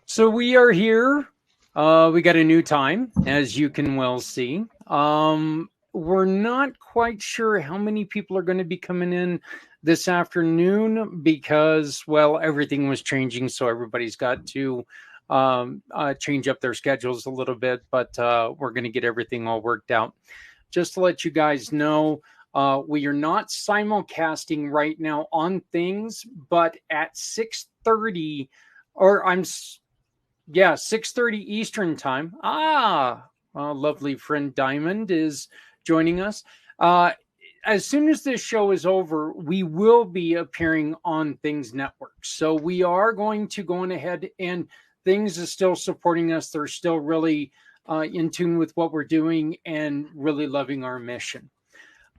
So we are here. We got a new time, as you can well see. We're not quite sure how many people are going to be coming in this afternoon because, well, everything was changing, so everybody's got to change up their schedules a little bit. But we're going to get everything all worked out. Just to let you guys know, we are not simulcasting right now on things, but at 6:30, or I'm 6:30 Eastern time. Lovely friend Diamond is joining us. As soon as this show is over, we will be appearing on Things Network. So we are going to go on ahead, and Things is still supporting us. They're still really in tune with what we're doing and really loving our mission.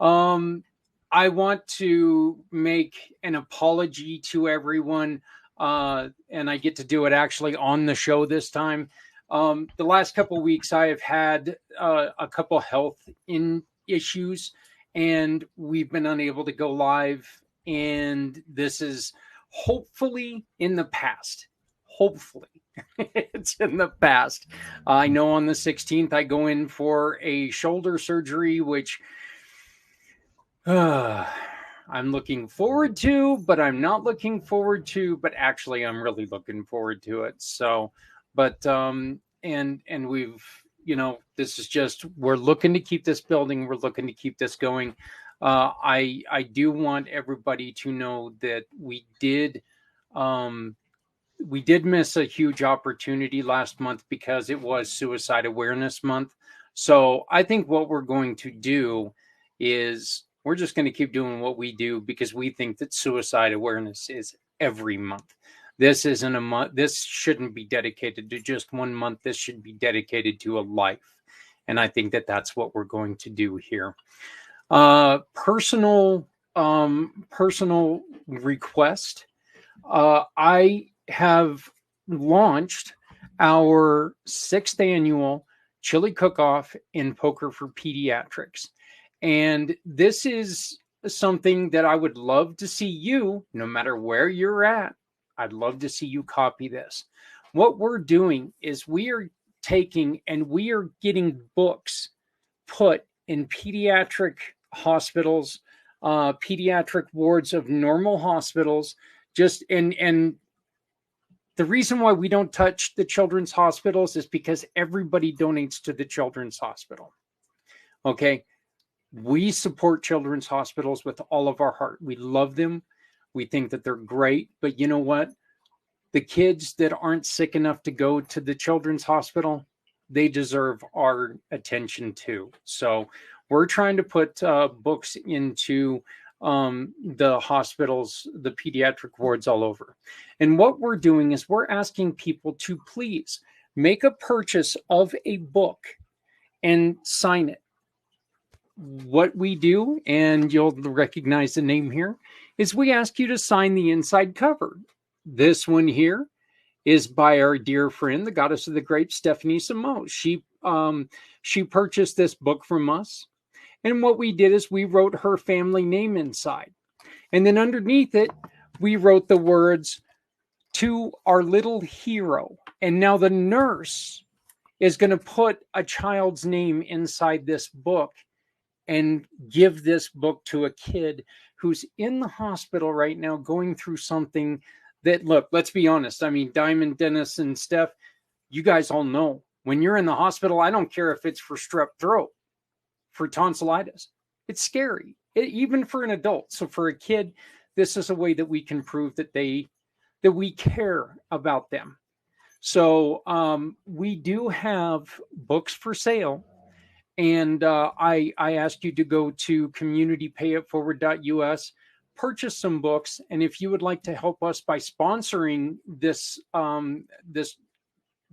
I want to make an apology to everyone. And I get to do it actually on the show this time. The last couple of weeks, I have had a couple health issues, and we've been unable to go live. And this is hopefully in the past. Hopefully, it's in the past. I know on the 16th, I go in for a shoulder surgery, which I'm looking forward to, but I'm not looking forward to, but actually I'm really looking forward to it. So, but, and we've, this is just, we're looking to keep this building. We're looking to keep this going. I do want everybody to know that we did miss a huge opportunity last month because it was Suicide Awareness Month. So I think what we're going to do is we're just going to keep doing what we do because we think that suicide awareness is every month. This isn't a month. This shouldn't be dedicated to just one month. This should be dedicated to a life. And I think that that's what we're going to do here. Personal request. I have launched our 6th annual Chili Cook-Off in Poker for Pediatrics. And this is something that I would love to see you, no matter where you're at, I'd love to see you copy this. What we're doing is we are taking and we are getting books put in pediatric hospitals, pediatric wards of normal hospitals, and the reason why we don't touch the children's hospitals is because everybody donates to the children's hospital. Okay. We support children's hospitals with all of our heart. We love them. We think that they're great. But you know what? The kids that aren't sick enough to go to the children's hospital, they deserve our attention too. So we're trying to put books into the hospitals, the pediatric wards all over. And what we're doing is we're asking people to please make a purchase of a book and sign it. What we do, and you'll recognize the name here, is we ask you to sign the inside cover. This one here is by our dear friend, the goddess of the grapes, Stephanie Samo. She purchased this book from us. And what we did is we wrote her family name inside. And then underneath it, we wrote the words, "To our little hero." And now the nurse is going to put a child's name inside this book and give this book to a kid who's in the hospital right now going through something that, look, let's be honest. I mean, Diamond, Dennis, and Steph, you guys all know when you're in the hospital, I don't care if it's for strep throat, for tonsillitis. It's scary, even for an adult. So for a kid, this is a way that we can prove that we care about them. So we do have books for sale. And I ask you to go to communitypayitforward.us, purchase some books. And if you would like to help us by sponsoring this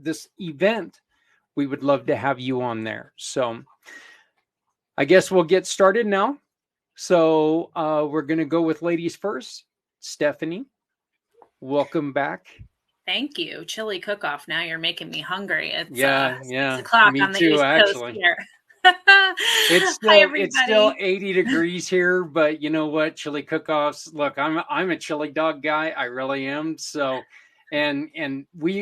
this event, we would love to have you on there. So I guess we'll get started now. So we're going to go with ladies first. Stephanie, welcome back. Thank you. Chili cook-off. Now you're making me hungry. It's yeah, 6 o'clock me on the too, East actually. Coast here. It's still 80 degrees here, but you know what? Chili cook-offs. Look, I'm a chili dog guy. I really am. So, and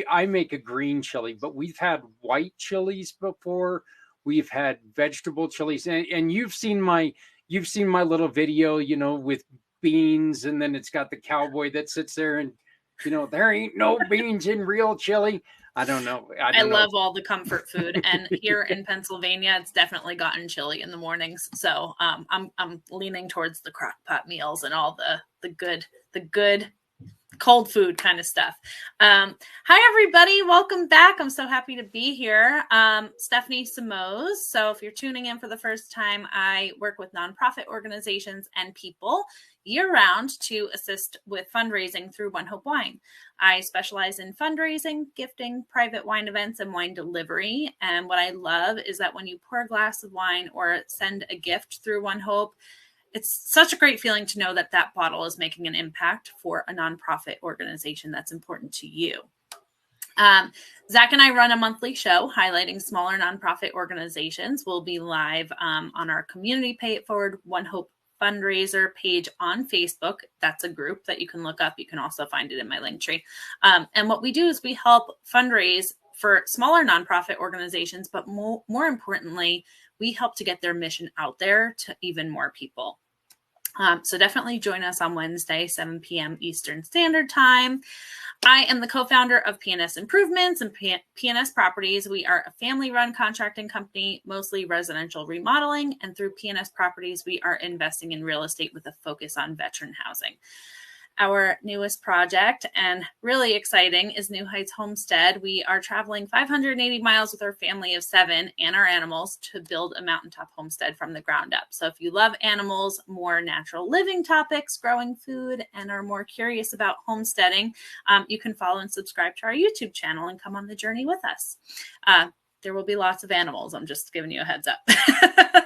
I make a green chili, but we've had white chilies before. We've had vegetable chilies, and you've seen my little video, with beans, and then it's got the cowboy that sits there and, there ain't no beans in real chili. I don't know. I love all the comfort food, and here in Pennsylvania, it's definitely gotten chilly in the mornings. So I'm leaning towards the crock pot meals and all the good cold food kind of stuff. Hi, everybody. Welcome back. I'm so happy to be here. Stephanie Simoes. So if you're tuning in for the first time, I work with nonprofit organizations and people year-round to assist with fundraising through One Hope Wine. I specialize in fundraising, gifting, private wine events, and wine delivery. And what I love is that when you pour a glass of wine or send a gift through One Hope, it's such a great feeling to know that that bottle is making an impact for a nonprofit organization that's important to you. Zach and I run a monthly show highlighting smaller nonprofit organizations. We'll be live on our Community Pay It Forward One Hope fundraiser page on Facebook. That's a group that you can look up. You can also find it in my link tree. And what we do is we help fundraise for smaller nonprofit organizations, but more importantly, we help to get their mission out there to even more people. So definitely join us on Wednesday, 7 p.m. Eastern Standard Time. I am the co-founder of PNS Improvements and PNS Properties. We are a family-run contracting company, mostly residential remodeling. And through PNS Properties, we are investing in real estate with a focus on veteran housing. Our newest project, and really exciting, is New Heights Homestead. We are traveling 580 miles with our family of 7 and our animals to build a mountaintop homestead from the ground up. So if you love animals, more natural living topics, growing food, and are more curious about homesteading, you can follow and subscribe to our YouTube channel and come on the journey with us. There will be lots of animals. I'm just giving you a heads up.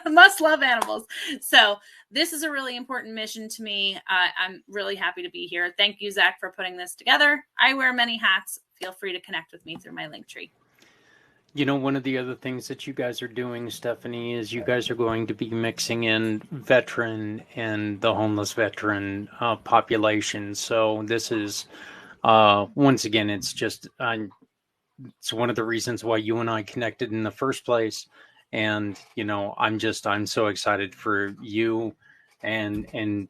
Must love animals. So this is a really important mission to me. I'm really happy to be here. Thank you, Zach, for putting this together. I wear many hats. Feel free to connect with me through my link tree. One of the other things that you guys are doing, Stephanie, is you guys are going to be mixing in veteran and the homeless veteran population. So this is, once again, it's just, it's one of the reasons why you and I connected in the first place. And, I'm so excited for you and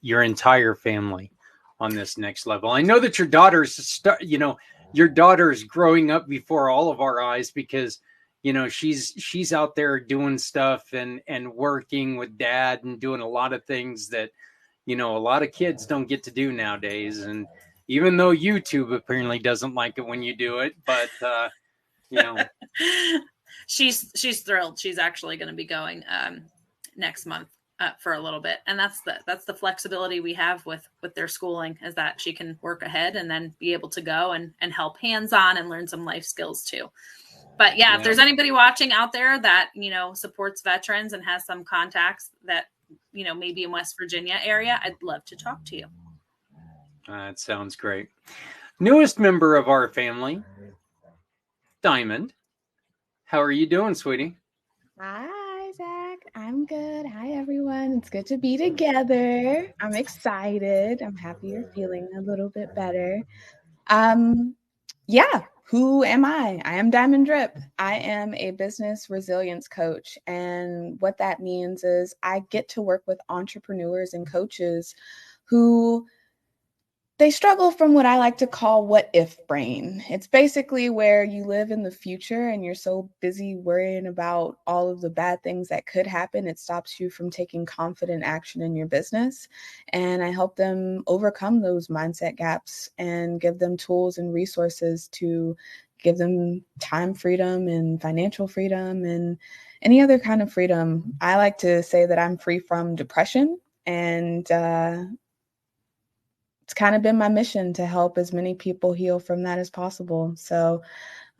your entire family on this next level. I know that your daughter's growing up before all of our eyes because, she's out there doing stuff and working with dad and doing a lot of things that, a lot of kids don't get to do nowadays. And even though YouTube apparently doesn't like it when you do it, but, She's thrilled. She's actually going to be going next month for a little bit, and that's the flexibility we have with their schooling, is that she can work ahead and then be able to go and help hands-on and learn some life skills too. But yeah, if there's anybody watching out there that supports veterans and has some contacts that maybe in West Virginia area, I'd love to talk to you. That sounds great. Newest member of our family, Diamond. How are you doing, sweetie? Hi, Zach. I'm good. Hi, everyone. It's good to be together. I'm excited. I'm happy you're feeling a little bit better. Yeah. Who am I? I am Diamond Drip. I am a business resilience coach. And what that means is I get to work with entrepreneurs and coaches who they struggle from what I like to call what if brain. It's basically where you live in the future and you're so busy worrying about all of the bad things that could happen. It stops you from taking confident action in your business. And I help them overcome those mindset gaps and give them tools and resources to give them time freedom and financial freedom and any other kind of freedom. I like to say that I'm free from depression, and it's kind of been my mission to help as many people heal from that as possible. So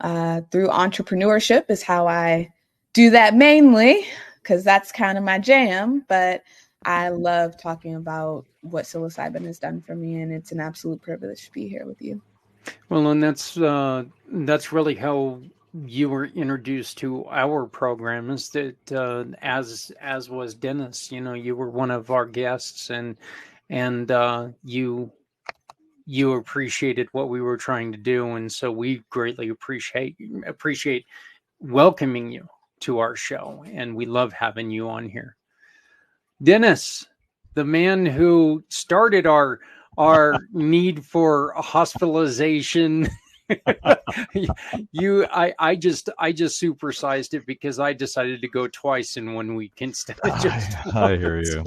through entrepreneurship is how I do that mainly, because that's kind of my jam. But I love talking about what psilocybin has done for me, and it's an absolute privilege to be here with you. Well, and that's really how you were introduced to our program. Is that as was Dennis? You know, you were one of our guests, and you appreciated what we were trying to do, and so we greatly appreciate welcoming you to our show, and we love having you on here. Dennis, the man who started our need for hospitalization. I just supersized it because I decided to go twice in 1 week instead of just once. I hear you.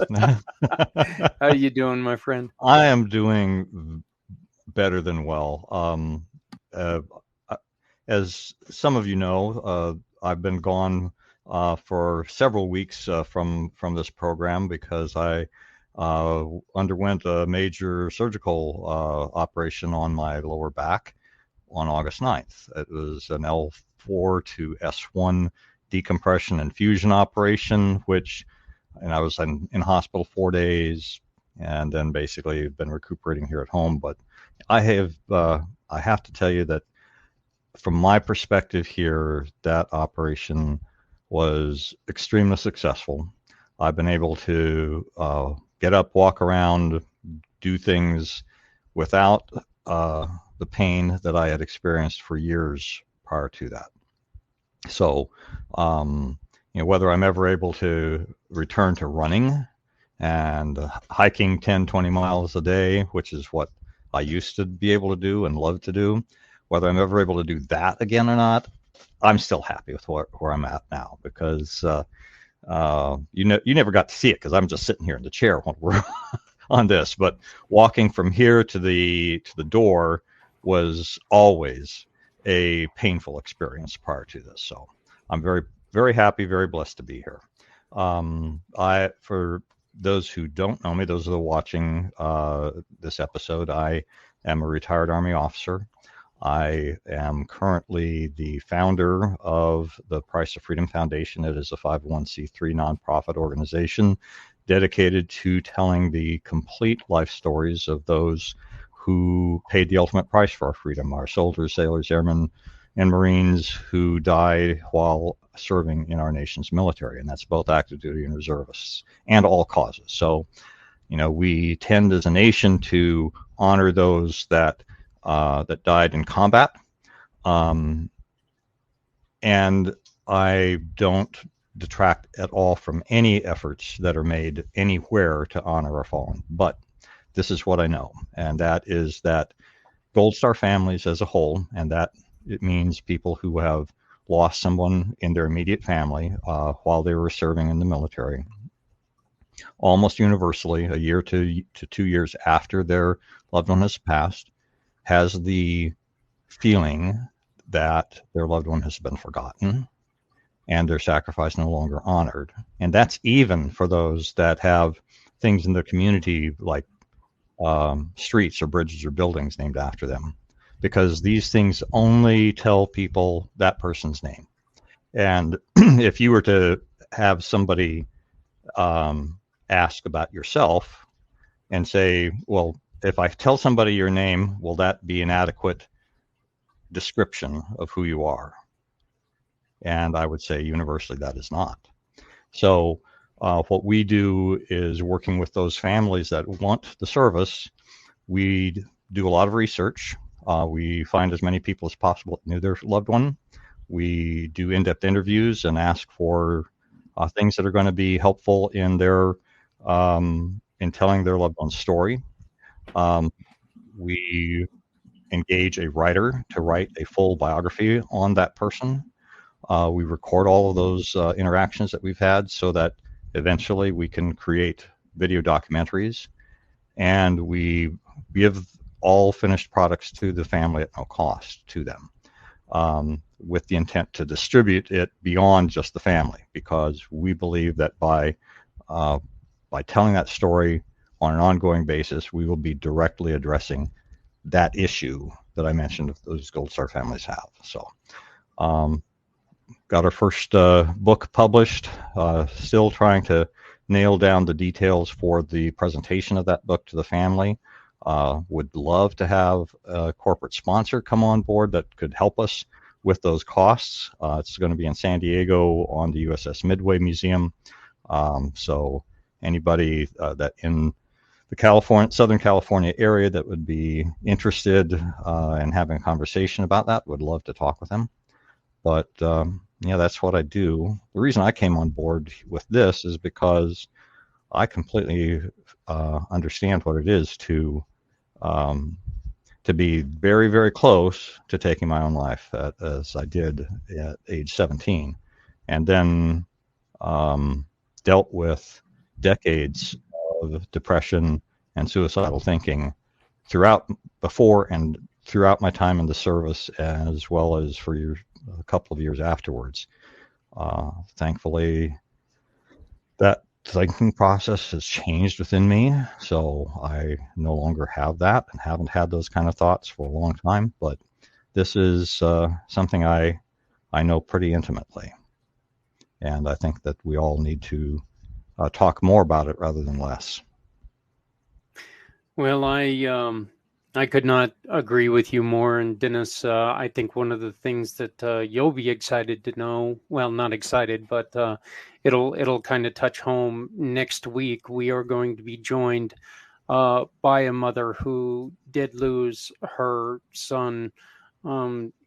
How you doing, my friend? I am doing better than well. As some of you know, I've been gone for several weeks from this program because I underwent a major surgical operation on my lower back on August 9th. It was an L4 to S1 decompression and fusion operation, and I was in hospital 4 days and then basically been recuperating here at home. But I have to tell you that from my perspective here, that operation was extremely successful. I've been able to get up, walk around, do things without the pain that I had experienced for years prior to that. So, whether I'm ever able to return to running and hiking 10, 20 miles a day, which is what I used to be able to do and love to do, whether I'm ever able to do that again or not, I'm still happy with where I'm at now, because you never got to see it because I'm just sitting here in the chair when we're on this. But walking from here to the door was always a painful experience prior to this. So I'm very, very happy, very blessed to be here. For those who don't know me, those who are watching this episode, I am a retired Army officer. I am currently the founder of the Price of Freedom Foundation. It is a 501c3 nonprofit organization dedicated to telling the complete life stories of those who paid the ultimate price for our freedom, our soldiers, sailors, airmen, and Marines who died while serving in our nation's military. And that's both active duty and reservists, and all causes. So, we tend as a nation to honor those that died in combat. And I don't detract at all from any efforts that are made anywhere to honor our fallen. But this is what I know, and that is that Gold Star families as a whole, and that it means people who have lost someone in their immediate family while they were serving in the military, almost universally, a year to 2 years after their loved one has passed, has the feeling that their loved one has been forgotten and their sacrifice no longer honored. And that's even for those that have things in their community like streets or bridges or buildings named after them, because these things only tell people that person's name. And if you were to have somebody ask about yourself and say, well, if I tell somebody your name, will that be an adequate description of who you are? And I would say universally that is not. So what we do is, working with those families that want the service, we do a lot of research. We find as many people as possible that knew their loved one. We do in-depth interviews and ask for things that are going to be helpful in their in telling their loved one's story. We engage a writer to write a full biography on that person. We record all of those interactions that we've had so that eventually we can create video documentaries, and we give all finished products to the family at no cost to them, with the intent to distribute it beyond just the family, because we believe that by telling that story on an ongoing basis, we will be directly addressing that issue that I mentioned those Gold Star families have. So Got our first book published. Still trying to nail down the details for the presentation of that book to the family. Would love to have a corporate sponsor come on board that could help us with those costs. It's going to be in San Diego on the USS Midway Museum. So anybody that in the Southern California area that would be interested in having a conversation about that, would love to talk with them. But yeah, that's what I do. The reason I came on board with this is because I completely understand what it is to be very, very close to taking my own life, as I did at age 17, and then dealt with decades of depression and suicidal thinking before and throughout my time in the service, as well as for a couple of years afterwards. Thankfully, that thinking process has changed within me, so I no longer have that and haven't had those kind of thoughts for a long time. But this is something I know pretty intimately, and I think that we all need to talk more about it rather than less. Well, I could not agree with you more. And Dennis, I think one of the things that you'll be excited to know, well, not excited, but it'll kind of touch home next week. We are going to be joined by a mother who did lose her son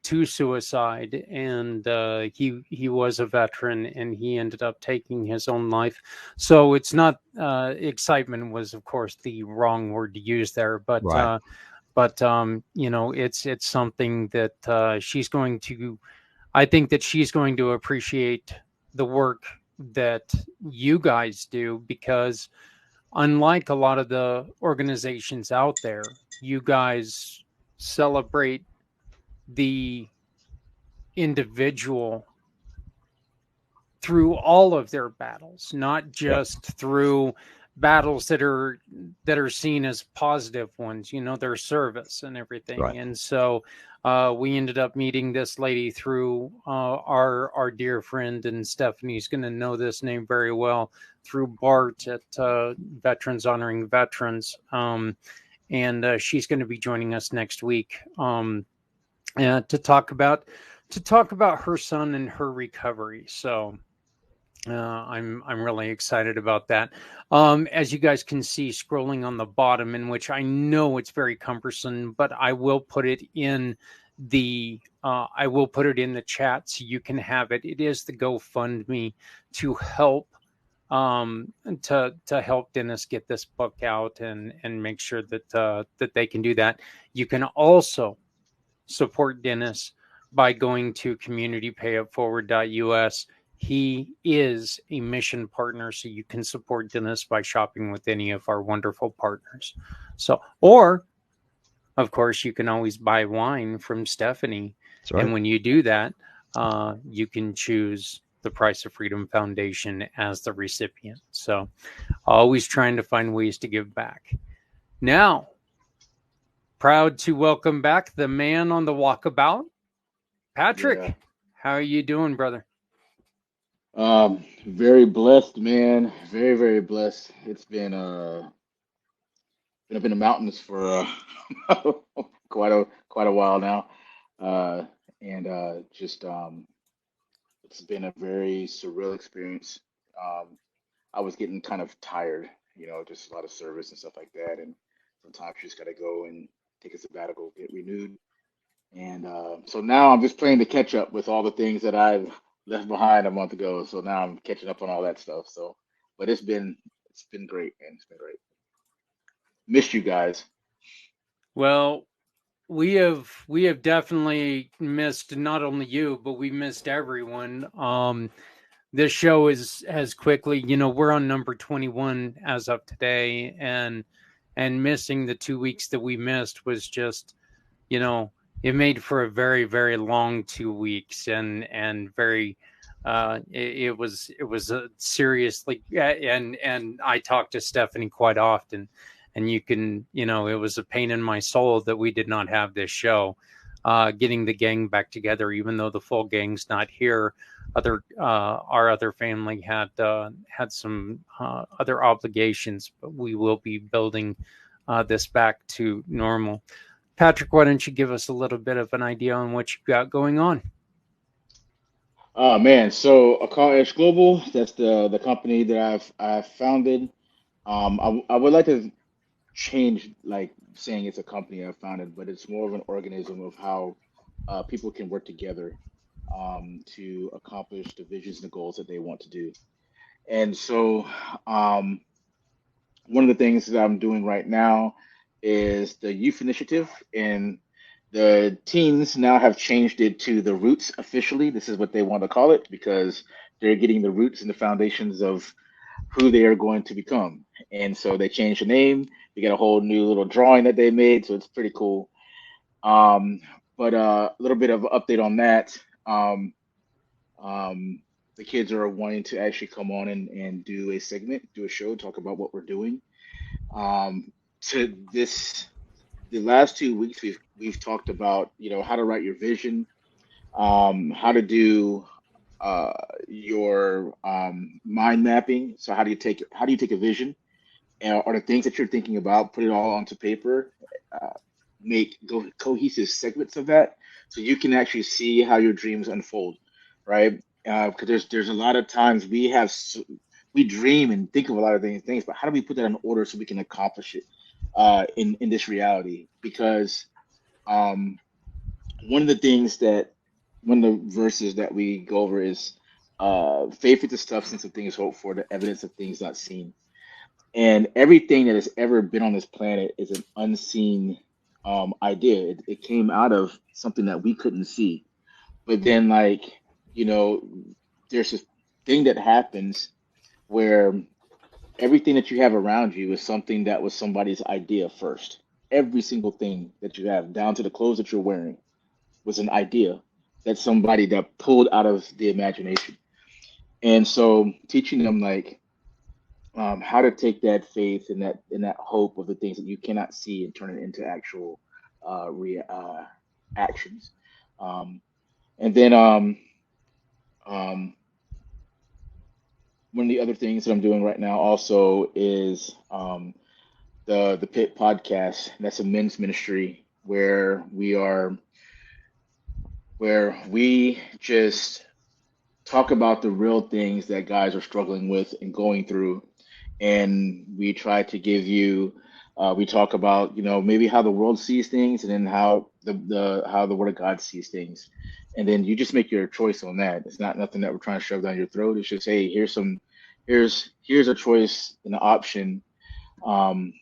to suicide, and he was a veteran, and he ended up taking his own life. So it's not excitement was, of course, the wrong word to use there, but right. You know, it's something that she's going to. I think that she's going to appreciate the work that you guys do, because unlike a lot of the organizations out there, you guys celebrate the individual through all of their battles, not just through battles that are seen as positive ones, you know, their service and everything. Right. And so we ended up meeting this lady through our dear friend, and Stephanie's going to know this name very well, through Bart at Veterans Honoring Veterans. And she's going to be joining us next week to talk about her son and her recovery. So I'm really excited about that. As you guys can see, scrolling on the bottom, in which I know it's very cumbersome, but I will put it in the chat so you can have it. It is the GoFundMe to help to help Dennis get this book out and make sure that they can do that. You can also support Dennis by going to communitypayupforward.us. He is a mission partner, so you can support Dennis by shopping with any of our wonderful partners. So, or of course, you can always buy wine from Stephanie. That's right. And when you do that, you can choose the Price of Freedom Foundation as the recipient. So, always trying to find ways to give back. Now, proud to welcome back the man on the walkabout, Patrick. Yeah. How are you doing, brother? Very blessed, man. Very, very blessed. It's been up in the mountains for quite a while now, and it's been a very surreal experience. I was getting kind of tired, you know, just a lot of service and stuff like that, and sometimes you just got to go and take a sabbatical, get renewed, and so now I'm just playing the catch up with all the things that I've left behind a month ago. So now I'm catching up on all that stuff. So, but it's been great, man. It's been great. Missed you guys. Well, we have definitely missed not only you, but we missed everyone. This show has quickly, you know, we're on number 21 as of today, and missing the 2 weeks that we missed was just, you know, it made for a very, very long 2 weeks, and very, it was seriously, and I talked to Stephanie quite often, and you can, you know, it was a pain in my soul that we did not have this show. getting the gang back together, even though the full gang's not here. Our other family had some other obligations, but we will be building this back to normal. Patrick, why don't you give us a little bit of an idea on what you've got going on? Oh man, so Call Edge Global, that's the company that I've founded. I would like to change like saying it's a company I founded, but it's more of an organism of how people can work together to accomplish the visions and the goals that they want to do. And so um, one of the things that I'm doing right now is the youth initiative, and the teens now have changed it to the roots officially. This is what they want to call it because they're getting the roots and the foundations of who they are going to become. And so they changed the name. We got a whole new little drawing that they made, so it's pretty cool. Um, but a little bit of update on that. Um, the kids are wanting to actually come on and do a segment, do a show, talk about what we're doing. Um, to this, the last 2 weeks we've talked about how to write your vision, how to do uh, your mind mapping. So how do you take a vision or the things that you're thinking about, put it all onto paper, uh, make cohesive segments of that, so you can actually see how your dreams unfold, right? Because there's a lot of times we dream and think of a lot of things, but how do we put that in order so we can accomplish it in this reality? Because um, one of the things that one of the verses that we go over is faith is the substance of things hoped for, the evidence of things not seen. And everything that has ever been on this planet is an unseen idea. It came out of something that we couldn't see. But then, like, you know, there's this thing that happens where everything that you have around you is something that was somebody's idea first. Every single thing that you have, down to the clothes that you're wearing, was an idea that somebody that pulled out of the imagination. And so teaching them like how to take that faith and that hope of the things that you cannot see and turn it into actual actions. Um, and then um, one of the other things that I'm doing right now also is the Pit Podcast. That's a men's ministry where we just talk about the real things that guys are struggling with and going through, and we try to give you we talk about maybe how the world sees things, and then how the word of God sees things, and then you just make your choice on that. It's not nothing that we're trying to shove down your throat. It's just, hey, here's a choice and an option um,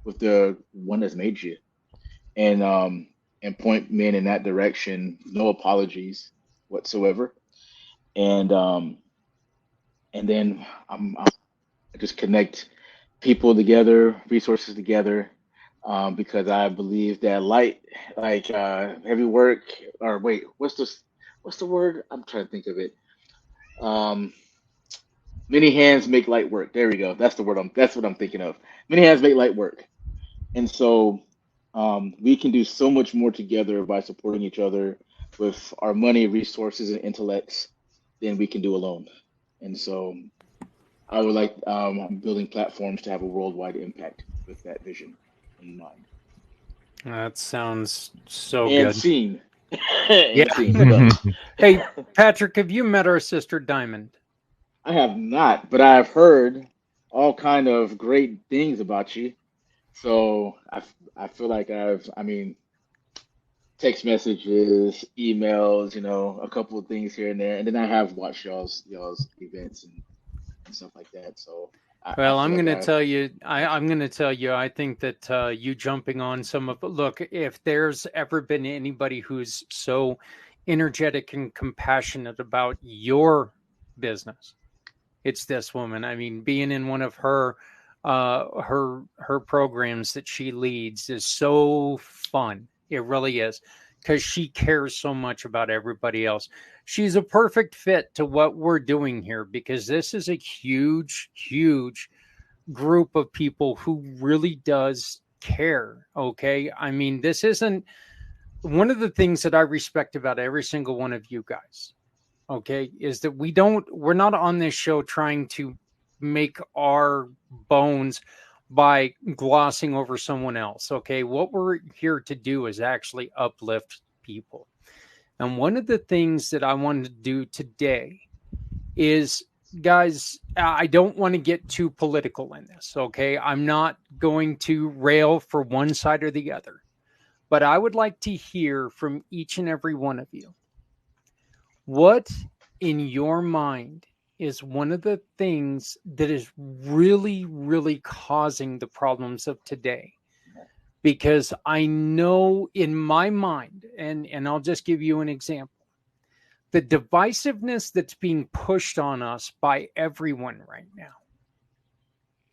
with the one that's made you, and point men in that direction. No apologies whatsoever, and then I just connect people together, resources together, because I believe that light, like heavy work, or wait, what's the word? I'm trying to think of it. Um, Many hands make light work. There we go. That's the word. That's what I'm thinking of. Many hands make light work, and so we can do so much more together by supporting each other with our money, resources, and intellects than we can do alone. And so I would like I'm building platforms to have a worldwide impact with that vision in mind. That sounds so And good. seen. Yeah. And seen. Hey, Patrick, have you met our sister Diamond? I have not, but I've heard all kind of great things about you. So I feel like I mean, text messages, emails, a couple of things here and there, and then I have watched y'all's events and stuff like that. So I Well, feel I'm like going to tell you, I'm going to tell you, I think that you jumping on some of, look, if there's ever been anybody who's so energetic and compassionate about your business, it's this woman. I mean, being in one of her programs that she leads is so fun. It really is, because she cares so much about everybody else. She's a perfect fit to what we're doing here, because this is a huge, huge group of people who really does care. Okay. I mean, this isn't one of the things that I respect about every single one of you guys, okay, is that we're not on this show trying to make our bones by glossing over someone else. Okay. What we're here to do is actually uplift people. And one of the things that I wanted to do today is, guys, I don't want to get too political in this. Okay. I'm not going to rail for one side or the other, but I would like to hear from each and every one of you. What in your mind is one of the things that is really, really causing the problems of today? Because I know in my mind, and I'll just give you an example, the divisiveness that's being pushed on us by everyone right now.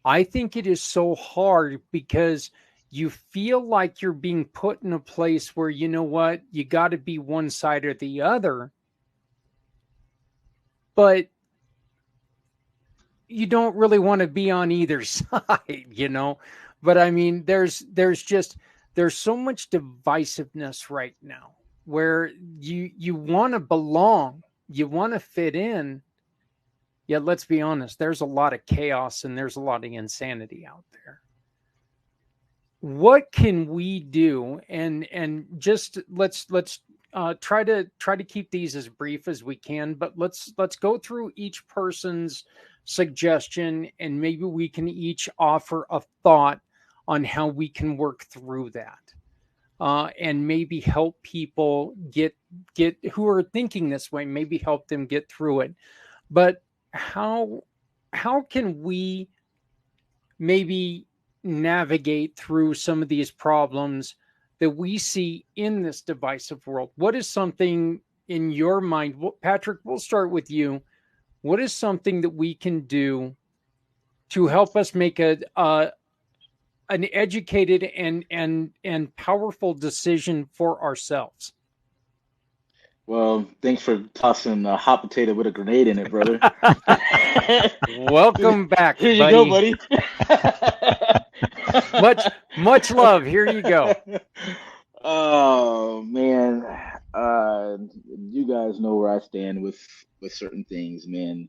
I think it is so hard because you feel like you're being put in a place where, you know what, you got to be one side or the other, but you don't really want to be on either side, you know. But I mean, there's so much divisiveness right now where you want to belong, you want to fit in. Yet let's be honest, there's a lot of chaos and there's a lot of insanity out there. What can we do? And just let's try to keep these as brief as we can, but let's go through each person's suggestion, and maybe we can each offer a thought on how we can work through that, and maybe help people get who are thinking this way, maybe help them get through it. But how can we maybe navigate through some of these problems that we see in this divisive world? What is something in your mind, Patrick, we'll start with you. What is something that we can do to help us make an educated and powerful decision for ourselves? Well, thanks for tossing a hot potato with a grenade in it, brother. Welcome back, Here you buddy. go, buddy. much love. Here you go. Oh man, you guys know where I stand with certain things, man.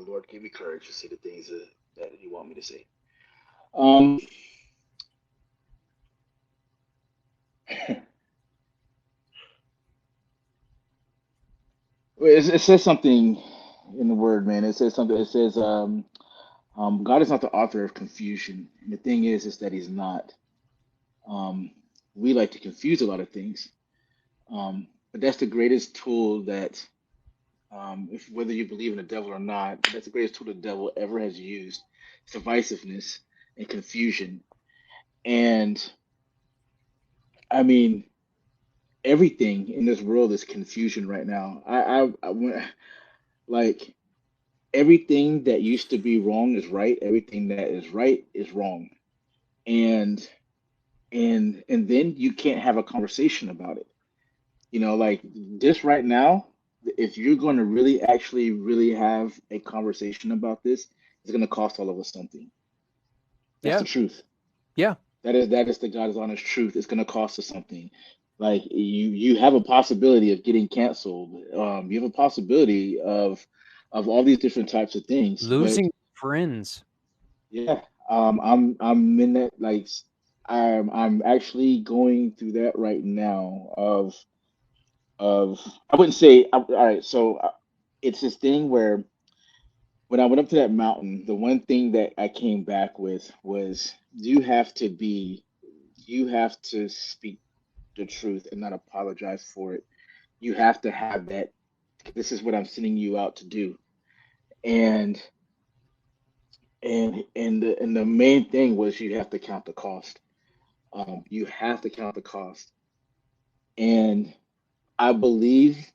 Lord, give me courage to say the things that you want me to say. It says something in the word, man. It says something. It says, God is not the author of confusion. And the thing is that He's not. We like to confuse a lot of things, but that's the greatest tool that, if whether you believe in the devil or not, that's the greatest tool the devil ever has used. It's divisiveness and confusion. And I mean, everything in this world is confusion right now. Like everything that used to be wrong is right. Everything that is right is wrong. And then you can't have a conversation about it. You know, like this right now, if you're going to really actually really have a conversation about this, it's going to cost all of us something. That's the truth. Yeah. That is the God's honest truth. It's going to cost us something. Like you have a possibility of getting canceled. You have a possibility of all these different types of things. Losing friends. Yeah. I'm in that, like, I'm actually going through that right now of I wouldn't say all right, so it's this thing where when I went up to that mountain, the one thing that I came back with was you have to speak the truth and not apologize for it. You have to have that. This is what I'm sending you out to do. And the main thing was you have to count the cost. You have to count the cost. And I believe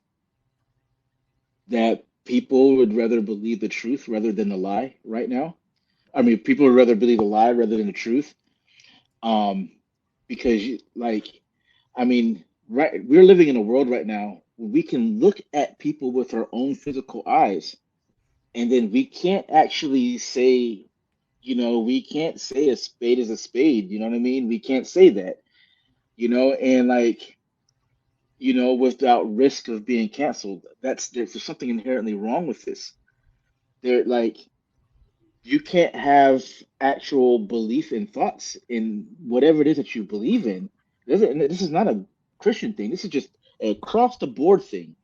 that people would rather believe the truth rather than the lie right now. I mean, people would rather believe the lie rather than the truth. Because I mean, right, we're living in a world right now where we can look at people with our own physical eyes And then we can't actually say, we can't say a spade is a spade. You know what I mean? We can't say that, and like, without risk of being canceled. There's something inherently wrong with this. There, like, you can't have actual belief in thoughts in whatever it is that you believe in. This is not a Christian thing. This is just a across the board thing.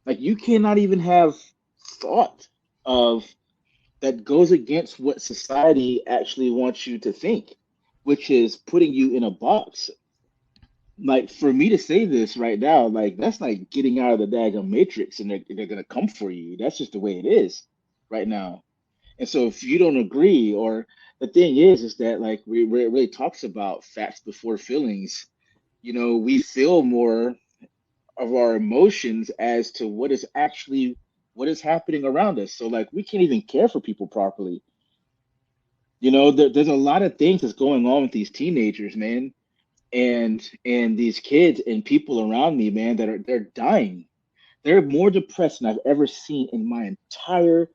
Like, you cannot even have thought of that goes against what society actually wants you to think, which is putting you in a box. Like, for me to say this right now, like, that's like getting out of the daggone matrix, and they're gonna come for you. That's just the way it is right now. And so if you don't agree, or the thing is that, like, where it really talks about facts before feelings, we feel more of our emotions as to what is happening around us. So, like, we can't even care for people properly. There's a lot of things that's going on with these teenagers, man, and these kids and people around me, man, they're dying. They're more depressed than I've ever seen in my entire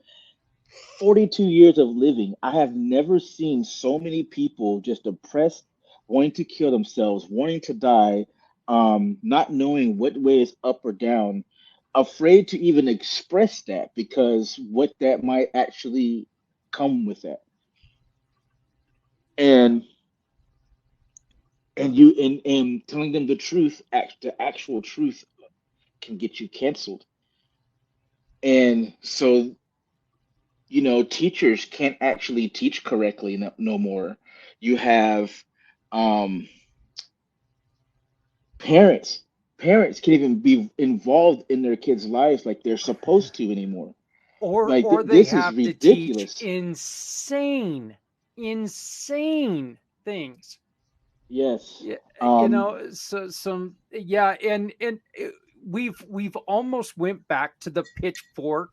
42 years of living. I have never seen so many people just depressed, wanting to kill themselves, wanting to die, not knowing what way is up or down, afraid to even express that because what that might actually come with that. And and telling them the truth, the actual truth can get you canceled. And so, teachers can't actually teach correctly no more. You have um, parents. Parents can't even be involved in their kids' lives like they're supposed to anymore. Like, Or they this is have to teach ridiculous. insane things. Yes. Yeah, Um, so some, yeah, and we've almost went back to the pitchfork,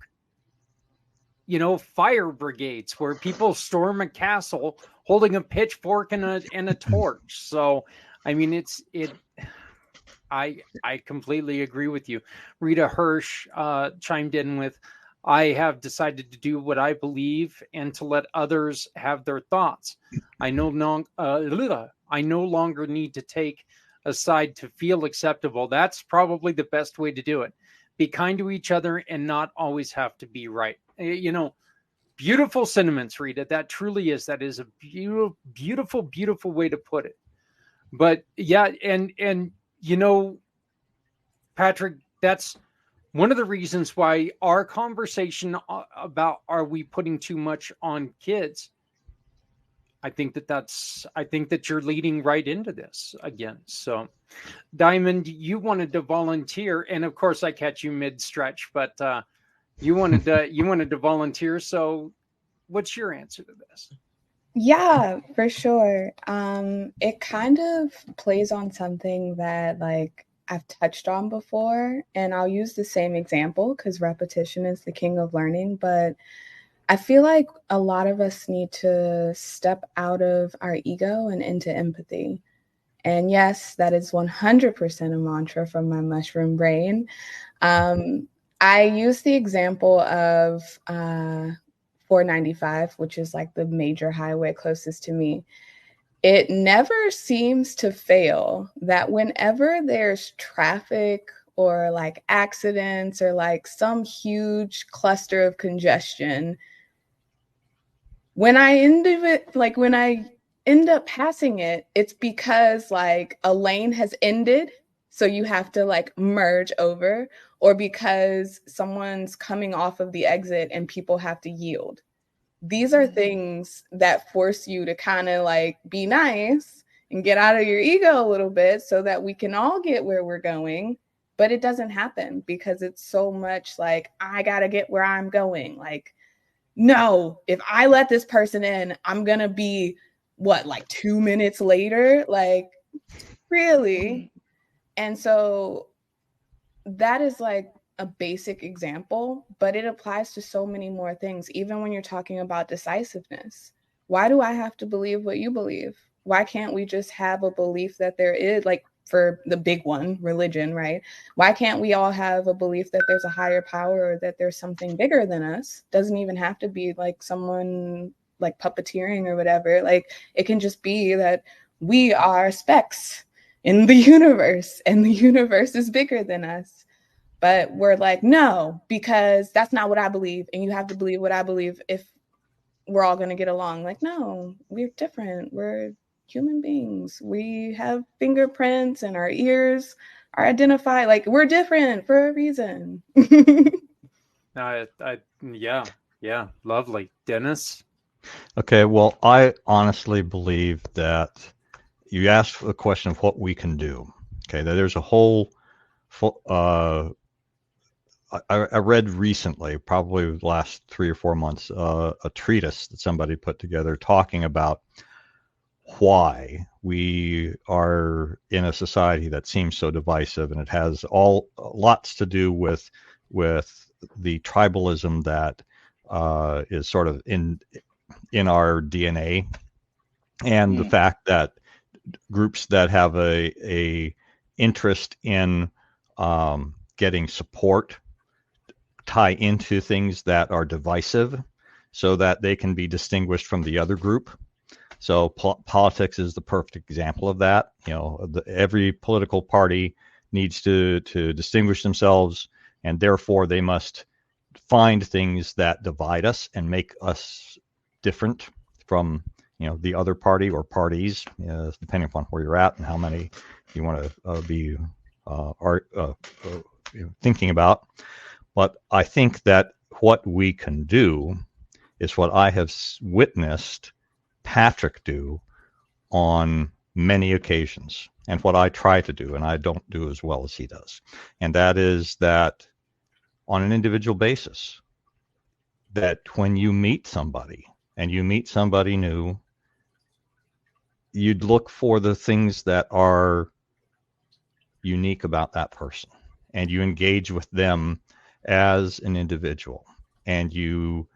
fire brigades where people storm a castle holding a pitchfork and a torch. So, I mean, I completely agree with you. Rita Hirsch chimed in with, I have decided to do what I believe and to let others have their thoughts. I no longer need to take a side to feel acceptable. That's probably the best way to do it. Be kind to each other and not always have to be right. Beautiful sentiments, Rita. That truly is. That is a beautiful, beautiful, beautiful way to put it. But yeah, and you know, Patrick, that's one of the reasons why our conversation about are we putting too much on kids. I think that you're leading right into this again. So, Diamond, you wanted to volunteer, and of course, I catch you mid stretch, but you wanted to volunteer. So, what's your answer to this? Yeah, for sure. It kind of plays on something that like I've touched on before, and I'll use the same example because repetition is the king of learning. But I feel like a lot of us need to step out of our ego and into empathy. And yes, that is 100% a mantra from my mushroom brain. I use the example of 495, which is like the major highway closest to me. It never seems to fail that whenever there's traffic or like accidents or like some huge cluster of congestion, when I end up passing it, it's because like a lane has ended, so you have to like merge over, or because someone's coming off of the exit and people have to yield. These are things that force you to kind of like be nice and get out of your ego a little bit so that we can all get where we're going. But it doesn't happen because it's so much like, I got to get where I'm going. Like, no, if I let this person in, I'm going to be like 2 minutes later? Like, really? And so that is like a basic example, but it applies to so many more things, even when you're talking about decisiveness. Why do I have to believe what you believe? Why can't we just have a belief that there is, like, for the big one, religion, right? Why can't we all have a belief that there's a higher power or that there's something bigger than us? Doesn't even have to be like someone like puppeteering or whatever. Like it can just be that we are specks in the universe and the universe is bigger than us. But we're like, no, because that's not what I believe. And you have to believe what I believe if we're all going to get along. Like, no, we're different. We're human beings. We have fingerprints and our ears are identified. Like, we're different for a reason. Yeah, lovely. Dennis? Okay, well, I honestly believe that you asked the question of what we can do. Okay, that there's a whole, I read recently, probably the last 3 or 4 months, a treatise that somebody put together talking about why we are in a society that seems so divisive, and it has lots to do with the tribalism that is sort of in our DNA, and the fact that groups that have a interest in getting support tie into things that are divisive so that they can be distinguished from the other group. So politics is the perfect example of that. Every political party needs to distinguish themselves, and therefore they must find things that divide us and make us different from the other party or parties, depending upon where you're at and how many you want to be thinking about. But I think that what we can do is what I have witnessed Patrick do on many occasions, and what I try to do, and I don't do as well as he does. And that is that on an individual basis, that when you meet somebody and you meet somebody new, you'd look for the things that are unique about that person, and you engage with them as an individual, and you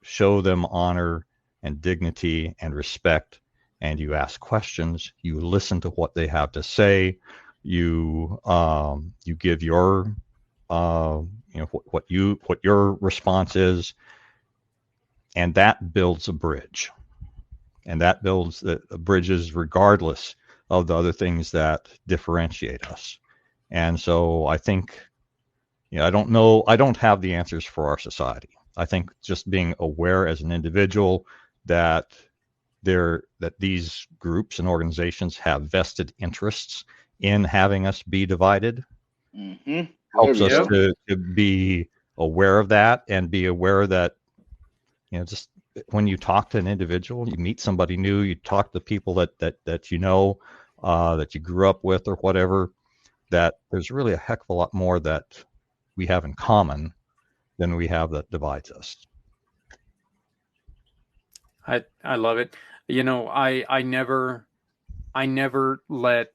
show them honor and dignity and respect, and you ask questions, you listen to what they have to say, you give your what your response is, and that builds a bridge, and that builds the bridges regardless of the other things that differentiate us. And so I think, I don't have the answers for our society. I think just being aware as an individual that these groups and organizations have vested interests in having us be divided helps us to be aware of that, and be aware that, just when you talk to an individual, you meet somebody new, you talk to people that that you grew up with or whatever, that there's really a heck of a lot more that we have in common than we have that divides us. I love it. I never let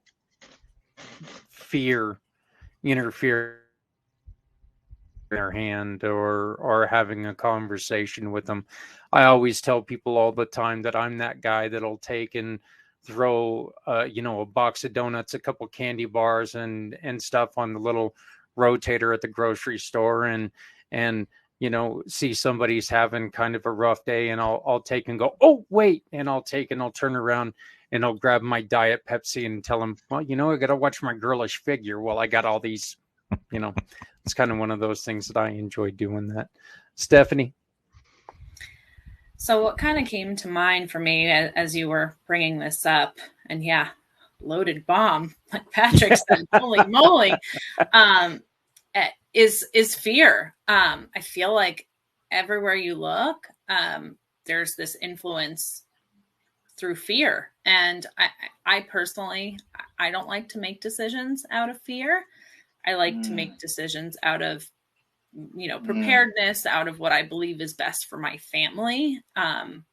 fear interfere in their hand or having a conversation with them. I always tell people all the time that I'm that guy that'll take and throw a box of donuts, a couple candy bars and stuff on the little rotator at the grocery store, and see somebody's having kind of a rough day, and I'll take and go, oh wait, and I'll turn around and I'll grab my Diet Pepsi and tell them, well, I got to watch my girlish figure while I got all these, it's kind of one of those things that I enjoy doing that. Stephanie? So what kind of came to mind for me as you were bringing this up, and yeah, loaded bomb, like Patrick said, holy moly, is fear. I feel like everywhere you look, there's this influence through fear. And I personally, I don't like to make decisions out of fear. I like to make decisions out of, preparedness, out of what I believe is best for my family. I'm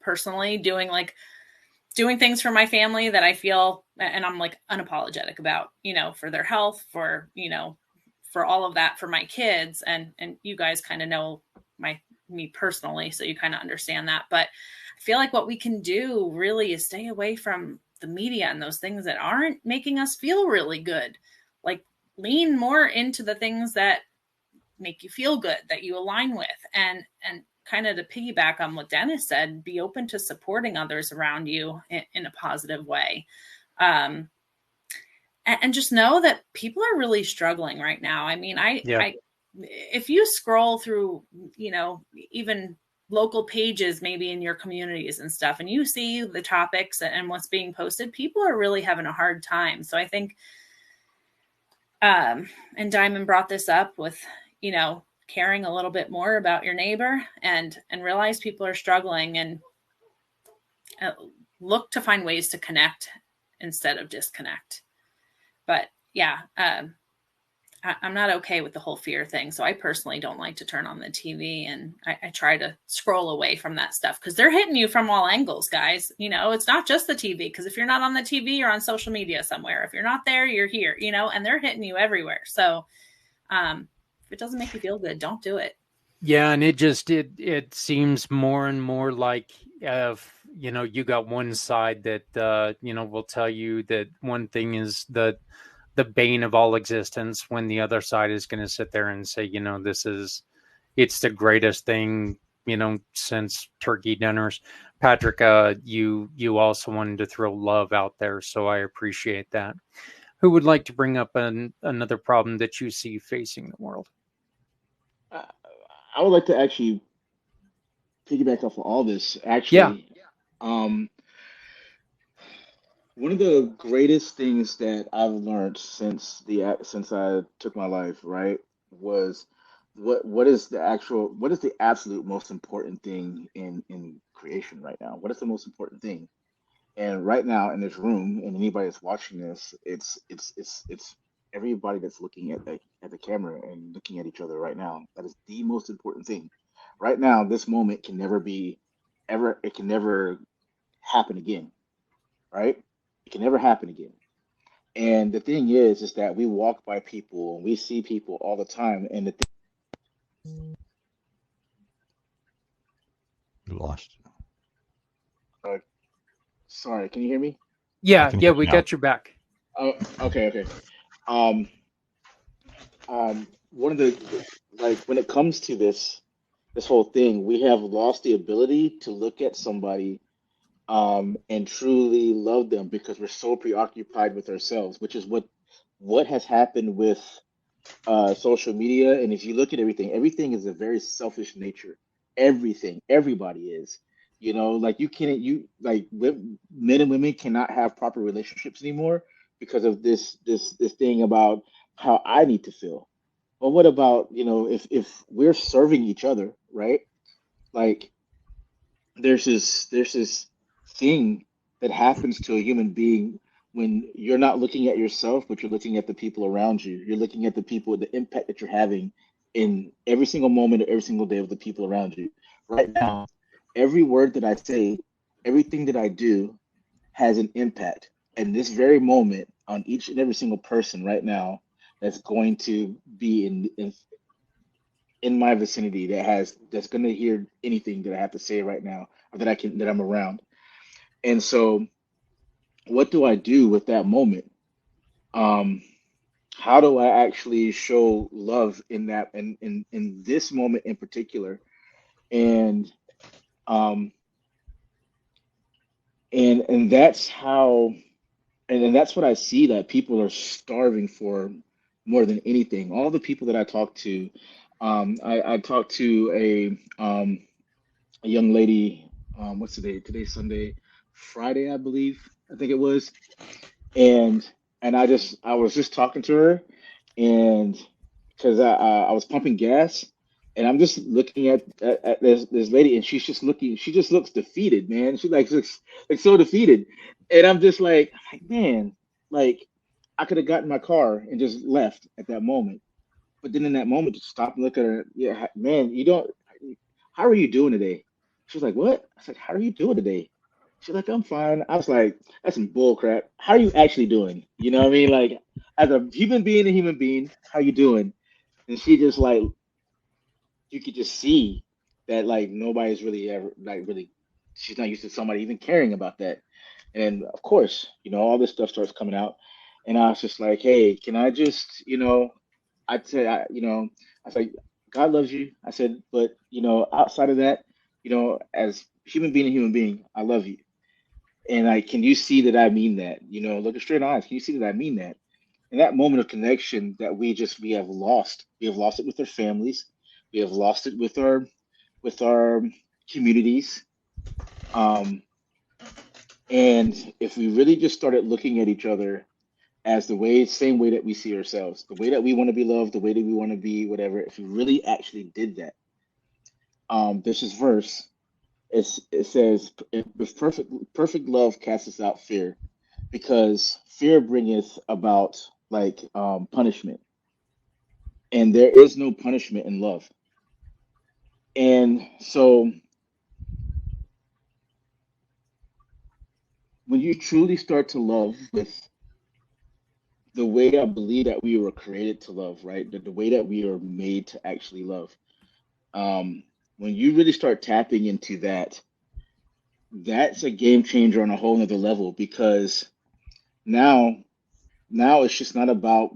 personally doing things for my family that I feel, and I'm like unapologetic about, for their health, for all of that, for my kids. And you guys kind of know me personally, so you kind of understand that. But I feel like what we can do really is stay away from the media and those things that aren't making us feel really good. Like, lean more into the things that make you feel good, that you align with, and kind of to piggyback on what Dennis said, be open to supporting others around you in a positive way. And just know that people are really struggling right now. I mean, if you scroll through, even local pages, maybe in your communities and stuff, and you see the topics and what's being posted, people are really having a hard time. So I think, and Diamond brought this up with, caring a little bit more about your neighbor and realize people are struggling, and look to find ways to connect instead of disconnect. But yeah, I'm not okay with the whole fear thing. So I personally don't like to turn on the TV, and I try to scroll away from that stuff, because they're hitting you from all angles, guys. It's not just the TV, because if you're not on the TV, you're on social media somewhere. If you're not there, you're here, and they're hitting you everywhere. So if it doesn't make you feel good, don't do it. Yeah. And it seems more and more like, you got one side that, will tell you that one thing is the bane of all existence, when the other side is going to sit there and say, it's the greatest thing, since turkey dinners. Patrick, you also wanted to throw love out there, so I appreciate that. Who would like to bring up another problem that you see facing the world? I would like to actually piggyback off of all this. Actually, one of the greatest things that I've learned since I took my life, right, was what is the absolute most important thing in creation right now? What is the most important thing? And right now in this room, and anybody that's watching this, it's everybody that's looking at the camera and looking at each other right now. That is the most important thing. Right now, this moment can never happen again, right? It can never happen again. And the thing is that we walk by people and we see people all the time. And You lost. Sorry, can you hear me? Yeah, we got your back. Oh, okay. One of the, when it comes to this whole thing, we have lost the ability to look at somebody and truly love them, because we're so preoccupied with ourselves, which is what has happened with social media. And if you look at everything is a very selfish nature. Everybody is, men and women cannot have proper relationships anymore because of this thing about how I need to feel. Well, what about, if we're serving each other, right? Like, there's this thing that happens to a human being when you're not looking at yourself, but you're looking at the people around you. You're looking at the impact that you're having in every single moment of every single day of the people around you. Right now, every word that I say, everything that I do has an impact. And this very moment, on each and every single person right now that's going to be in my vicinity, that's going to hear anything that I have to say right now, or that I'm around. And so, what do I do with that moment? How do I actually show love in that, in this moment in particular? And that's how, and that's what I see that people are starving for more than anything. All the people that I talk to, I talked to a young lady. What's today? Today's Sunday, Friday, I believe. I think it was. And I was just talking to her, and because I was pumping gas, and I'm just looking at this lady, and she just looks defeated, man. She looks like so defeated, and I'm just like, man, like, I could have gotten my car and just left at that moment. But then in that moment, just stop and look at her. Yeah, man, how are you doing today? She was like, what? I was like, how are you doing today? She's like, I'm fine. I was like, that's some bull crap. How are you actually doing? You know what I mean? Like, as a human being, how you doing? And she just, like, you could just see that, like, nobody's really ever, like, really, she's not used to somebody even caring about that. And then, of course, all this stuff starts coming out. And I was just like, hey, can I just, I'd say, I was like, God loves you. I said, but, outside of that, as human being, I love you. And can you see that I mean that? Look straight in the eyes. Can you see that I mean that? And that moment of connection that we have lost. We have lost it with our families. We have lost it with our communities. Um, and if we really just started looking at each other as same way that we see ourselves, the way that we want to be loved, the way that we want to be, whatever, if we really actually did that, there's this verse. It says, "With perfect love casteth out fear, because fear bringeth about punishment, and there is no punishment in love." And so, when you truly start to love with the way I believe that we were created to love, right? The way that we are made to actually love. When you really start tapping into that, that's a game changer on a whole nother level, because now it's just not about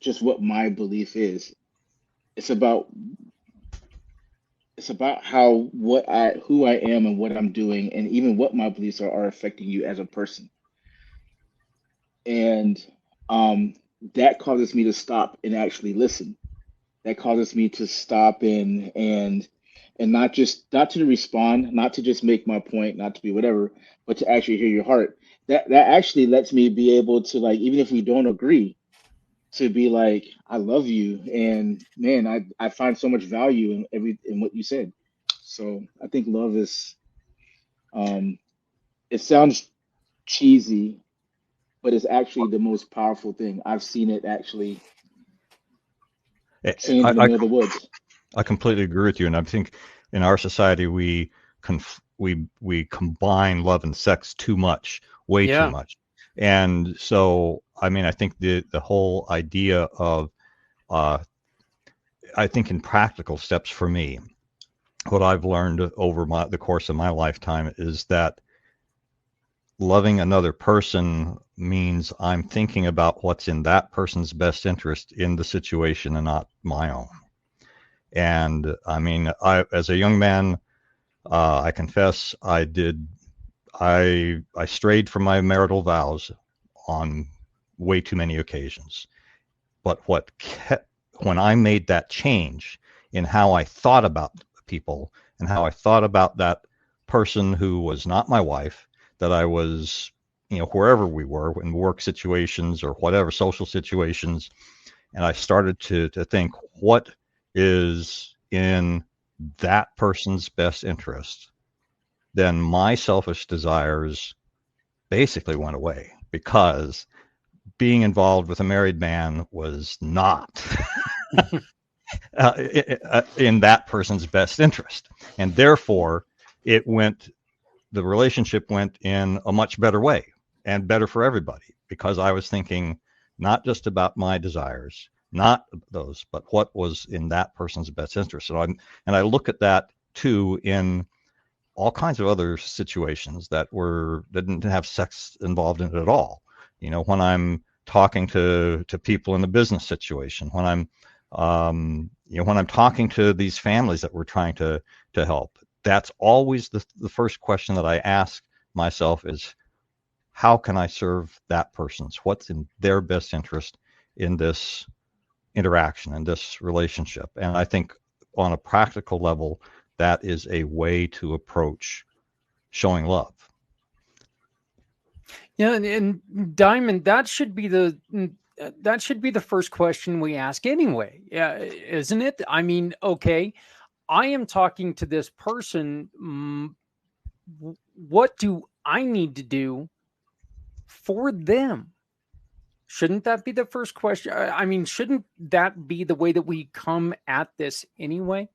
just what my belief is. It's about how who I am and what I'm doing, and even what my beliefs are affecting you as a person. And that causes me to stop and actually listen. That causes me to stop and not to respond, not to just make my point, not to be whatever, but to actually hear your heart. That actually lets me be able to, even if we don't agree, to be like, I love you, and man, I find so much value in what you said. So I think love is, it sounds cheesy, but it's actually the most powerful thing. I've seen it actually change the I, middle of the woods. I completely agree with you, and I think in our society we combine love and sex too much, way too Yeah. much. And so, I mean, I think the whole idea of I think in practical steps for me, what I've learned over the course of my lifetime is that loving another person means I'm thinking about what's in that person's best interest in the situation and not my own. And I mean, as a young man, I confess I strayed from my marital vows on way too many occasions. But when I made that change in how I thought about people and how I thought about that person who was not my wife, that I was, wherever we were in work situations or whatever social situations, and I started to think, what is in that person's best interest, then my selfish desires basically went away, because being involved with a married man was not in that person's best interest. And therefore, the relationship went in a much better way and better for everybody, because I was thinking not just about my desires, not those, but what was in that person's best interest. And I look at that too in all kinds of other situations that didn't have sex involved in it at all. When I'm talking to people in a business situation, when I'm when I'm talking to these families that we're trying to help, that's always the first question that I ask myself is, how can I serve that person's? What's in their best interest in this interaction, in this relationship? And I think on a practical level, that is a way to approach showing love. Yeah, and Diamond, that should be the first question we ask anyway, isn't it? I mean, okay, I am talking to this person. What do I need to do for them? Shouldn't that be the first question? I mean, shouldn't that be the way that we come at this anyway?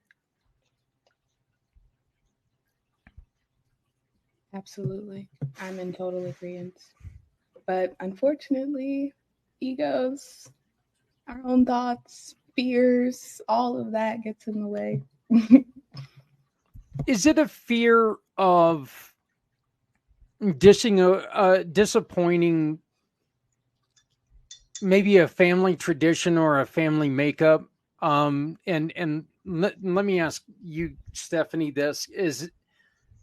Absolutely. I'm in total agreement. But unfortunately, egos, our own thoughts, fears, all of that gets in the way. Is it a fear of dissing a disappointing, maybe a family tradition or a family makeup. And let me ask you, Stephanie, this is,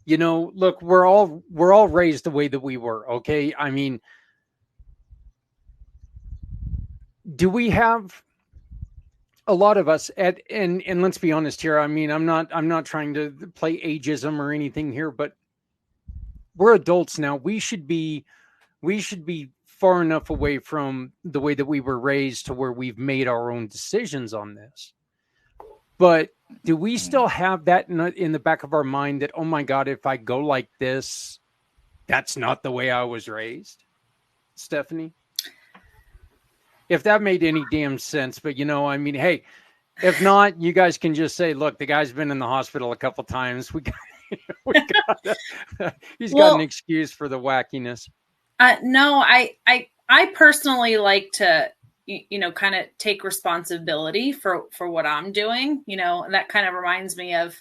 look, we're all raised the way that we were. Okay. I mean, do we have a lot of us and let's be honest here. I mean, I'm not trying to play ageism or anything here, but we're adults now. We should be far enough away from the way that we were raised to where we've made our own decisions on this. But do we still have that in the back of our mind that, oh my God, if I go like this, that's not the way I was raised? Stephanie? If that made any damn sense, but I mean, hey, if not, you guys can just say, look, the guy's been in the hospital a couple times. He's got an excuse for the wackiness. No, I personally like to, kind of take responsibility for what I'm doing, and that kind of reminds me of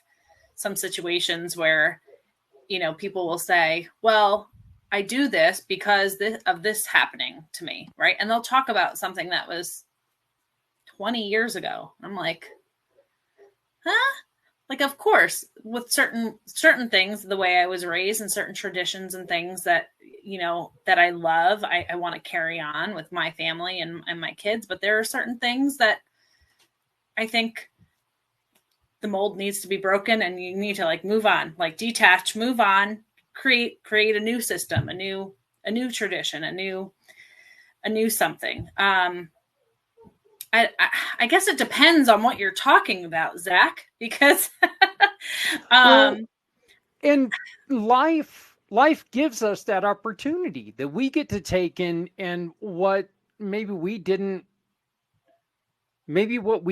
some situations where, people will say, well, I do this because of this happening to me. Right. And they'll talk about something that was 20 years ago. I'm like, huh? Like, of course, with certain things, the way I was raised and certain traditions and things that, that I love, I want to carry on with my family and my kids. But there are certain things that I think the mold needs to be broken and you need to like move on, like detach, move on, create a new system, a new tradition, a new something. I guess it depends on what you're talking about, Zach, because and life gives us that opportunity that we get to take in, and what maybe what we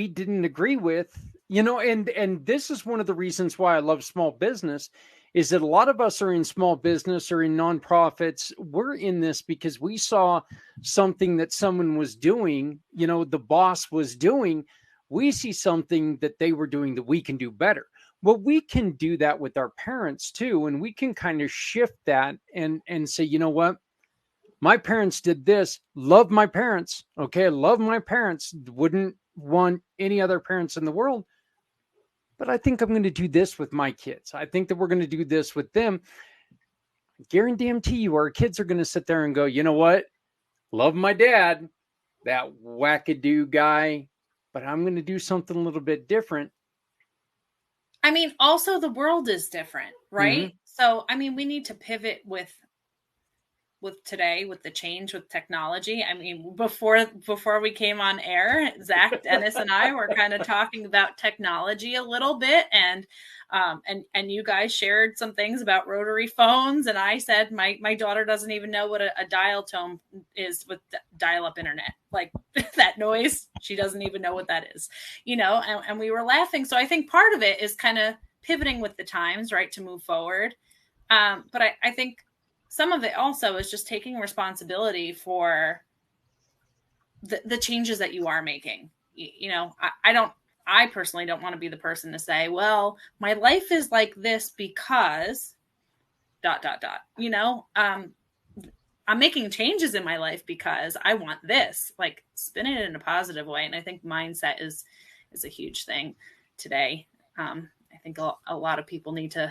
didn't agree with, and this is one of the reasons why I love small business, is that a lot of us are in small business or in nonprofits. We're in this because we saw something that someone was doing, the boss was doing. We see something that they were doing that we can do better. Well, we can do that with our parents too. And we can kind of shift that and say, you know what? My parents did this. Love my parents. Okay. Love my parents. Wouldn't want any other parents in the world. But I think I'm going to do this with my kids. I think that we're going to do this with them. Guarantee you, our kids are going to sit there and go, you know what? Love my dad, that wackadoo guy, but I'm going to do something a little bit different. I mean, also the world is different, right? Mm-hmm. So, I mean, we need to pivot with today, with the change, with technology. I mean, before we came on air, Zach, Dennis, and I were kind of talking about technology a little bit, and you guys shared some things about rotary phones, and I said my daughter doesn't even know what a dial tone is with dial-up internet, like that noise. She doesn't even know what that is, and we were laughing. So I think part of it is kind of pivoting with the times, right, to move forward. But I think some of it also is just taking responsibility for the changes that you are making. I personally don't want to be the person to say, well, my life is like this because ... I'm making changes in my life because I want this, like spin it in a positive way. And I think mindset is a huge thing today. I think a lot of people need to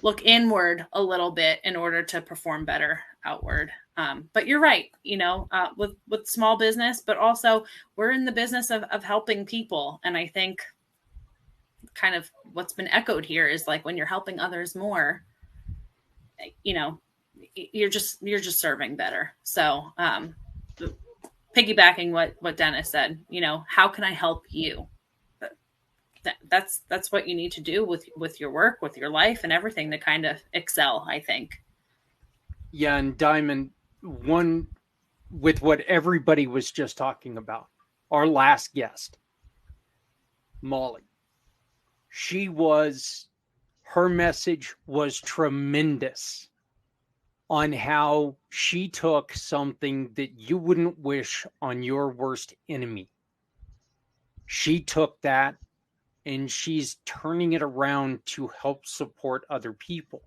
look inward a little bit in order to perform better outward. But you're right, with small business, but also we're in the business of helping people. And I think kind of what's been echoed here is like, when you're helping others more, you're just serving better. So, piggybacking what Dennis said, how can I help you? That's what you need to do with your work, with your life, and everything to kind of excel, I think. Yeah, and Diamond, one with what everybody was just talking about, our last guest, Molly. Her message was tremendous on how she took something that you wouldn't wish on your worst enemy. She took that and she's turning it around to help support other people.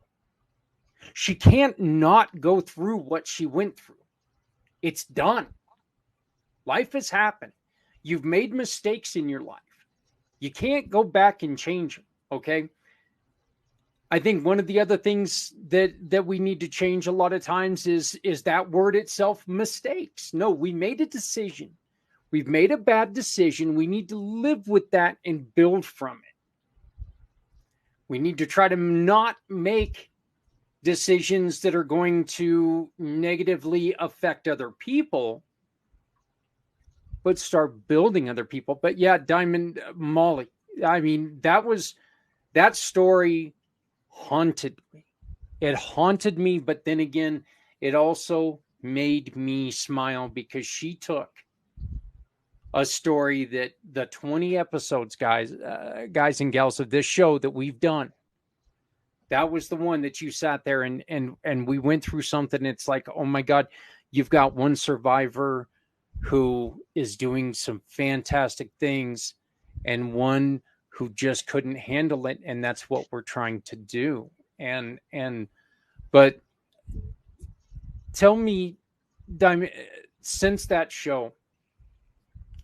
She can't not go through what she went through. It's done. Life has happened. You've made mistakes in your life. You can't go back and change them. Okay. I think one of the other things that we need to change a lot of times is that word itself, mistakes. No, we made a decision. We've made a bad decision. We need to live with that and build from it. We need to try to not make decisions that are going to negatively affect other people, but start building other people. But yeah, Diamond, Molly, I mean, that story haunted me. It haunted me, but then again, it also made me smile because she took a story that the 20 episodes, guys and gals of this show that we've done, that was the one that you sat there and we went through something. It's like, oh my God, you've got one survivor who is doing some fantastic things and one who just couldn't handle it. And that's what we're trying to do. But tell me, Diamond, since that show,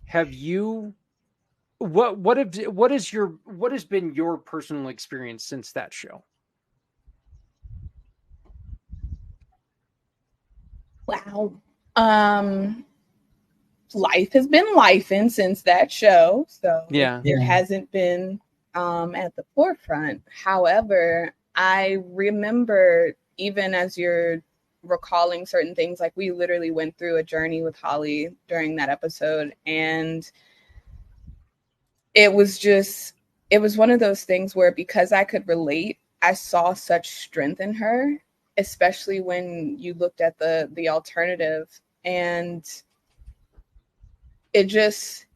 have you, what has been your personal experience since that show? Wow. Life has been lifing since that show. So yeah, it hasn't been at the forefront. However, I remember, even as you're recalling certain things, like we literally went through a journey with Holly during that episode. And it was one of those things where, because I could relate, I saw such strength in her, especially when you looked at the alternative. And it just,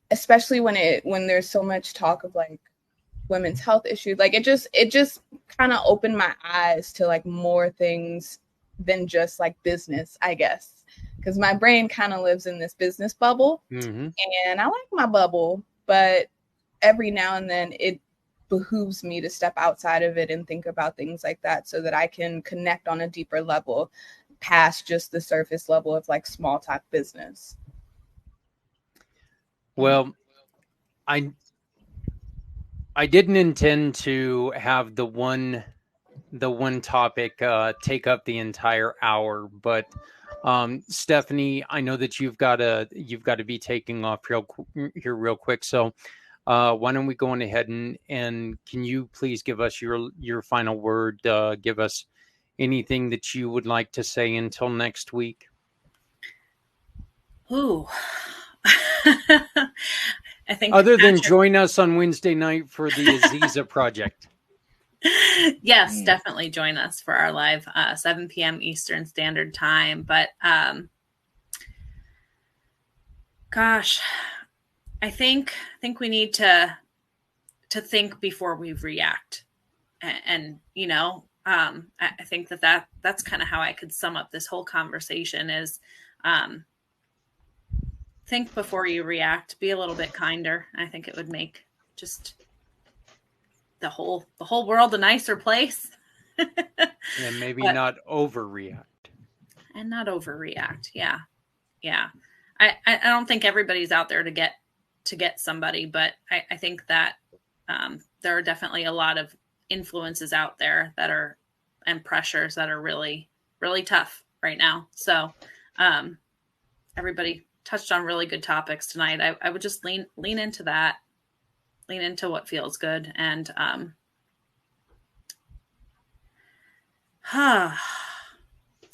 especially when there's so much talk of like women's health issues, like it just kind of opened my eyes to like more things than just like business, I guess, because my brain kind of lives in this business bubble. Mm-hmm. And I like my bubble, but every now and then it behooves me to step outside of it and think about things like that so that I can connect on a deeper level past just the surface level of like small talk business. Well, I didn't intend to have the one topic take up the entire hour, but Stephanie, I know that you've got to be taking off real quick. So why don't we go on ahead and can you please give us your final word? Give us anything that you would like to say until next week. Ooh. I think other than join us on Wednesday night for the Aziza project. Yes, definitely join us for our live 7 p.m. Eastern Standard Time. But gosh, I think we need to think before we react, and you know, I think that's kind of how I could sum up this whole conversation is. Think before you react, be a little bit kinder. I think it would make just the whole world a nicer place. And maybe not overreact. And not overreact. Yeah. Yeah. I don't think everybody's out there to get somebody, but I think that there are definitely a lot of influences out there that are, and pressures that are really, really tough right now. So everybody touched on really good topics tonight. I would just lean into that, lean into what feels good. And I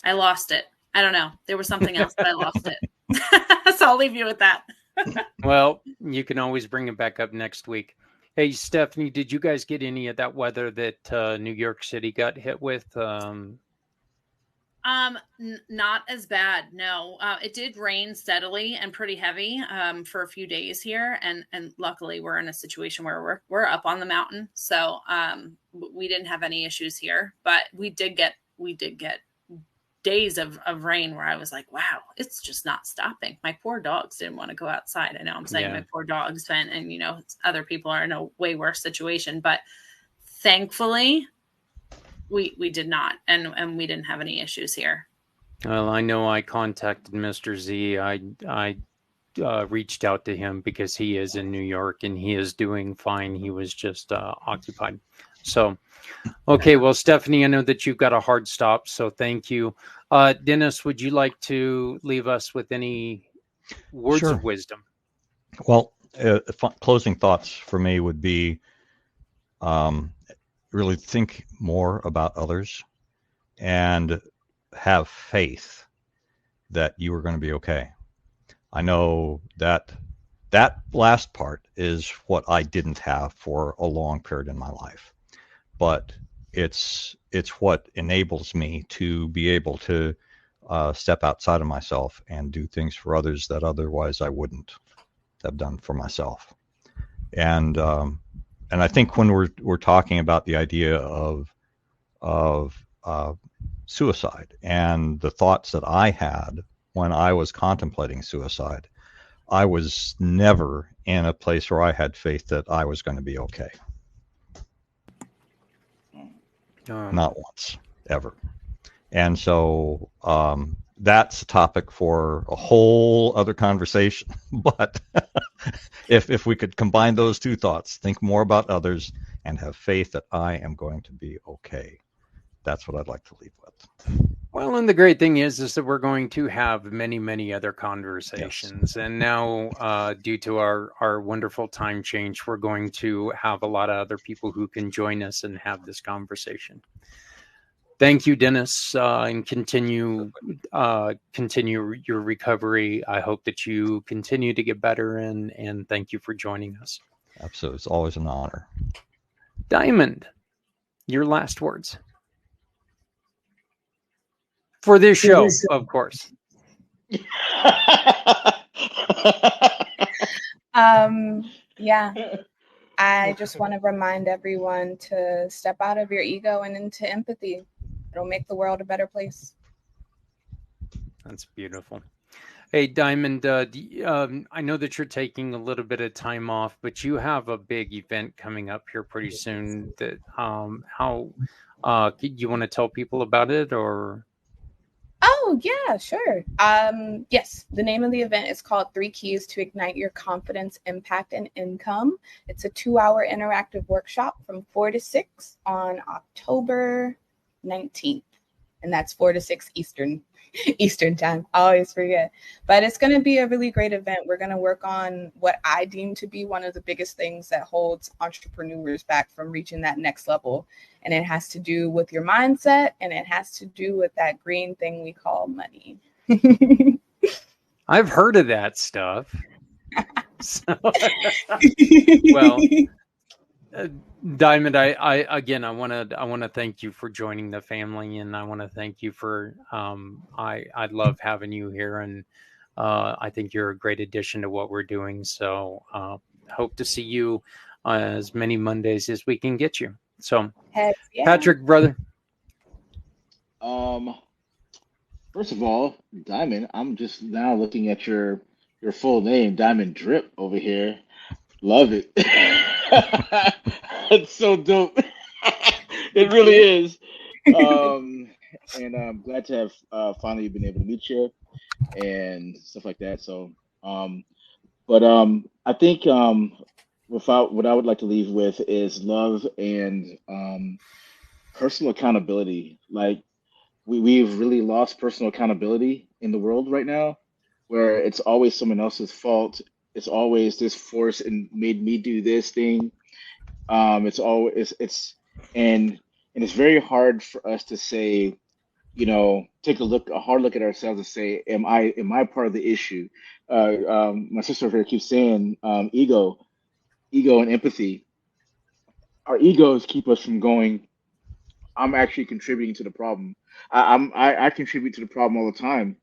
lost it. I don't know. There was something else, but I lost it. So I'll leave you with that. Well, you can always bring it back up next week. Hey, Stephanie, did you guys get any of that weather that New York City got hit with? Not as bad. No, it did rain steadily and pretty heavy for a few days here, and luckily we're in a situation where we're up on the mountain, so we didn't have any issues here. But we did get days of rain where I was like, wow, it's just not stopping. My poor dogs didn't want to go outside. I know I'm saying my poor dogs, and you know, other people are in a way worse situation, but thankfully, we did not, and we didn't have any issues here. Well, I know I contacted Mr. Z. I reached out to him because he is in New York and he is doing fine. He was just occupied. So, okay. Well, Stephanie, I know that you've got a hard stop, so thank you. Dennis, would you like to leave us with any words Sure. of wisdom? Well, closing thoughts for me would be really think more about others and have faith that you are going to be okay. I know that that last part is what I didn't have for a long period in my life, but it's what enables me to be able to step outside of myself and do things for others that otherwise I wouldn't have done for myself. And I think when we're talking about the idea of suicide and the thoughts that I had when I was contemplating suicide, I was never in a place where I had faith that I was going to be okay. Not once, ever. And so that's a topic for a whole other conversation. But if we could combine those two thoughts, think more about others and have faith that I am going to be okay, that's what I'd like to leave with. Well, and the great thing is that we're going to have many, many other conversations. Yes. And now, due to our wonderful time change, we're going to have a lot of other people who can join us and have this conversation. Thank you, Dennis, and continue your recovery. I hope that you continue to get better, and thank you for joining us. Absolutely. It's always an honor. Diamond, your last words. For this show, of course. Yeah. I just want to remind everyone to step out of your ego and into empathy. It'll make the world a better place. That's beautiful. Hey, Diamond, I know that you're taking a little bit of time off, but you have a big event coming up here pretty soon. That how you want to tell people about it, or? Oh, yeah, sure. Yes, the name of the event is called 3 Keys to Ignite Your Confidence, Impact, and Income. It's a 2-hour interactive workshop from 4 to 6 on October 19th. And that's 4 to 6 Eastern time. I always forget. But it's going to be a really great event. We're going to work on what I deem to be one of the biggest things that holds entrepreneurs back from reaching that next level. And it has to do with your mindset, and it has to do with that green thing we call money. I've heard of that stuff. So, well, Diamond, I again, I want to thank you for joining the family, and I want to thank you for I love having you here, and I think you're a great addition to what we're doing. So hope to see you as many Mondays as we can get you. So, Heck yeah. Patrick, brother. First of all, Diamond, I'm just now looking at your full name, Diamond Drip, over here. Love it. It's so dope. It really is. And I'm glad to have finally been able to meet you and stuff like that. So, I think what I would like to leave with is love and personal accountability. Like we've really lost personal accountability in the world right now, where it's always someone else's fault. It's always this force and made me do this thing. It's very hard for us to say, take a hard look at ourselves and say, am I part of the issue? My sister over here keeps saying, ego and empathy. Our egos keep us from going, I'm actually contributing to the problem. I contribute to the problem all the time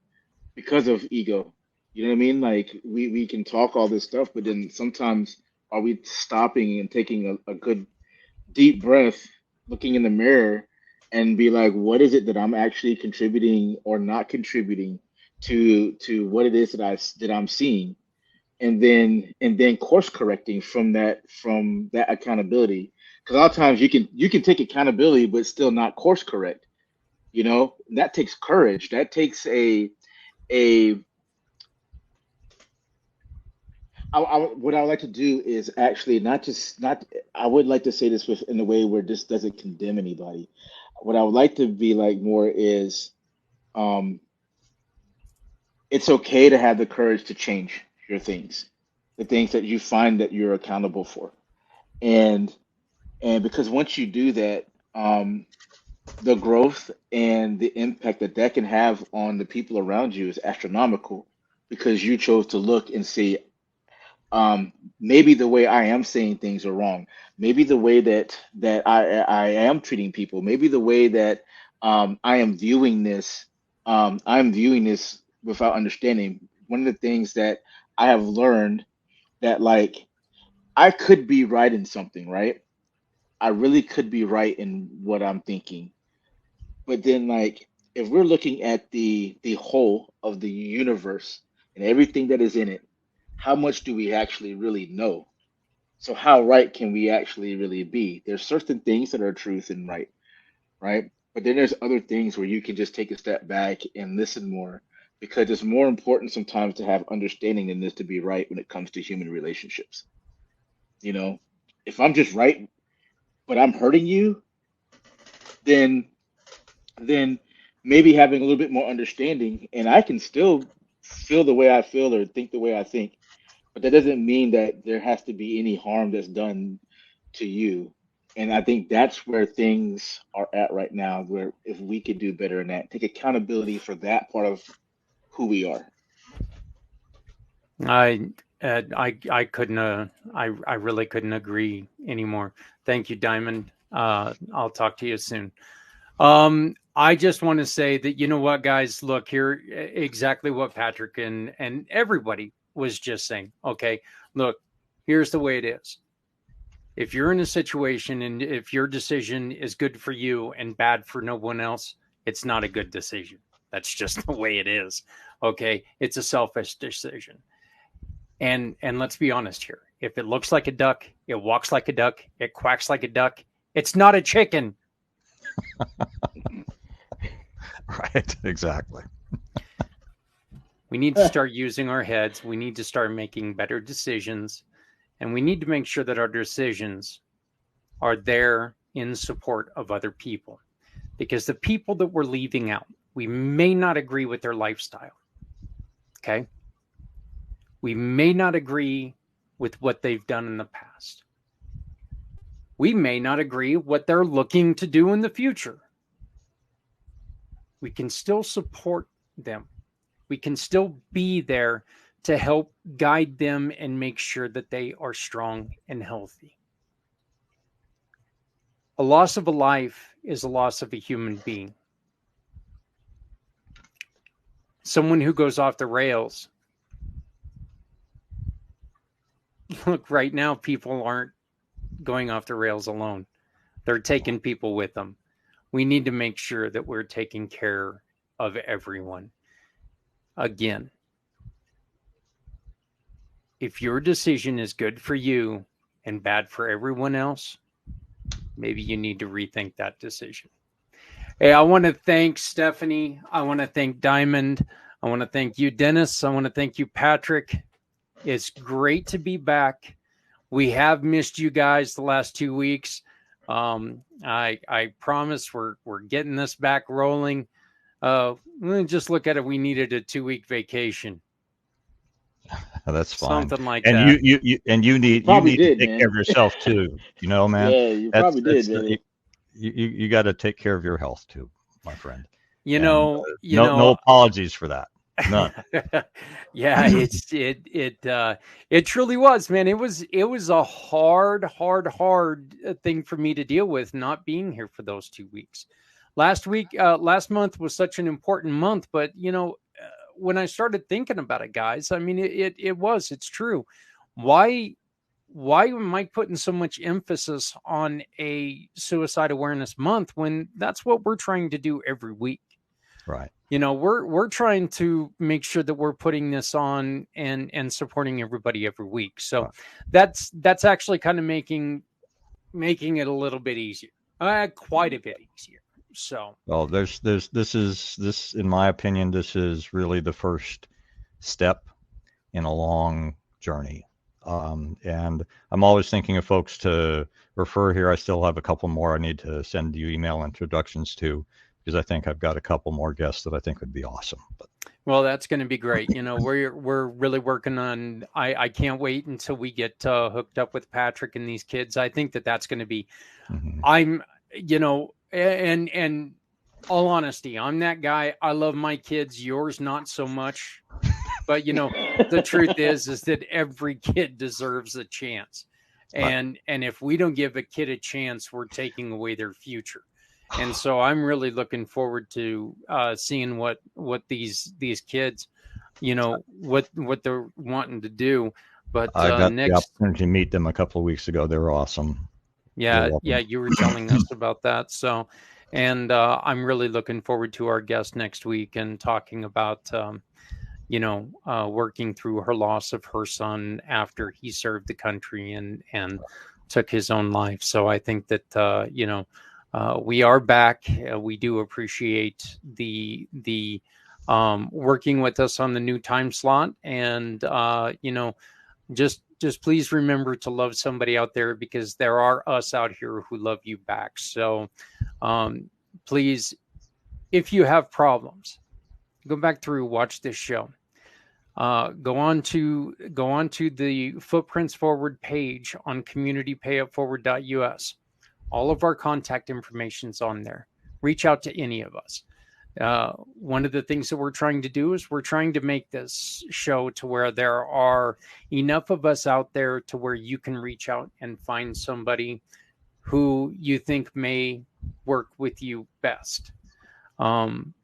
because of ego. You know what I mean? Like we can talk all this stuff, but then sometimes are we stopping and taking a good deep breath, looking in the mirror and be like, what is it that I'm actually contributing or not contributing to what it is that I'm seeing? and then course correcting from that accountability. Because a lot of times you can take accountability but still not course correct. That takes courage. That takes a what I would like to do is actually not I would like to say this in a way where this doesn't condemn anybody. What I would like to be like more is, um, it's okay to have the courage to change your things, the things that you find that you're accountable for, and because once you do that, the growth and the impact that that can have on the people around you is astronomical because you chose to look and see, maybe the way I am saying things are wrong. Maybe the way that I am treating people. Maybe the way that, I am viewing this without understanding. One of the things that I have learned that like I could be right in something, right? I really could be right in what I'm thinking. But then like if we're looking at the whole of the universe and everything that is in it, how much do we actually really know? So how right can we actually really be? There's certain things that are truth and right, right? But then there's other things where you can just take a step back and listen more because it's more important sometimes to have understanding than this to be right when it comes to human relationships. You know, if I'm just right, but I'm hurting you, then then maybe having a little bit more understanding and I can still feel the way I feel or think the way I think, but that doesn't mean that there has to be any harm that's done to you. And I think that's where things are at right now, where if we could do better in that, take accountability for that part of who we are. I couldn't I really couldn't agree anymore. Thank you, Diamond. I'll talk to you soon. I just want to say that you know what, guys, look here, exactly what Patrick and everybody was just saying. Okay, look, here's the way it is. If you're in a situation and if your decision is good for you and bad for no one else, it's not a good decision. That's just the way it is. Okay, it's a selfish decision. And let's be honest here. If it looks like a duck, it walks like a duck, it quacks like a duck, it's not a chicken. Right, exactly. We need to start using our heads. We need to start making better decisions. And we need to make sure that our decisions are there in support of other people. Because the people that we're leaving out, we may not agree with their lifestyle. Okay? We may not agree with what they've done in the past. We may not agree what they're looking to do in the future. We can still support them. We can still be there to help guide them and make sure that they are strong and healthy. A loss of a life is a loss of a human being. Someone who goes off the rails. Look, right now, people aren't going off the rails alone. They're taking people with them. We need to make sure that we're taking care of everyone. Again, if your decision is good for you and bad for everyone else, maybe you need to rethink that decision. Hey, I want to thank Stephanie. I want to thank Diamond. I want to thank you, Dennis. I want to thank you, Patrick. It's great to be back. We have missed you guys the last 2 weeks. I promise we're getting this back rolling. Just look at it. We needed a 2-week vacation. That's fine. Something like and that. You need Probably to did, take man. care of yourself too. Man. Yeah, you probably did, man. You got to take care of your health too, my friend. No apologies for that. None. Yeah, it truly was, man. It was a hard thing for me to deal with not being here for those 2 weeks. Last month was such an important month, but when I started thinking about it, guys, I mean, it's true. Why am I putting so much emphasis on a suicide awareness month when that's what we're trying to do every week? Right. We're trying to make sure that we're putting this on and supporting everybody every week. So that's actually kind of making it a little bit easier, quite a bit easier. So, well, this, in my opinion, this is really the first step in a long journey. And I'm always thinking of folks to refer here. I still have a couple more I need to send you email introductions to, because I think I've got a couple more guests that I think would be awesome. Well, that's going to be great. We're really working on. I can't wait until we get hooked up with Patrick and these kids. I think that's going to be. I'm, and all honesty, I'm that guy. I love my kids. Yours, not so much. But the truth is that every kid deserves a chance, and if we don't give a kid a chance, we're taking away their future. And so I'm really looking forward to seeing what these kids, what they're wanting to do. But I got the opportunity to meet them a couple of weeks ago. They were awesome. Yeah, you were telling us about that. So, and I'm really looking forward to our guest next week and talking about, working through her loss of her son after he served the country and took his own life. So I think that we are back. We do appreciate the working with us on the new time slot, and just please remember to love somebody out there, because there are us out here who love you back. So please, if you have problems, go back through, watch this show. Go on to the Footprints Forward page on communitypayupforward.us. All of our contact information's on there. Reach out to any of us. One of the things that we're trying to do is we're trying to make this show to where there are enough of us out there to where you can reach out and find somebody who you think may work with you best.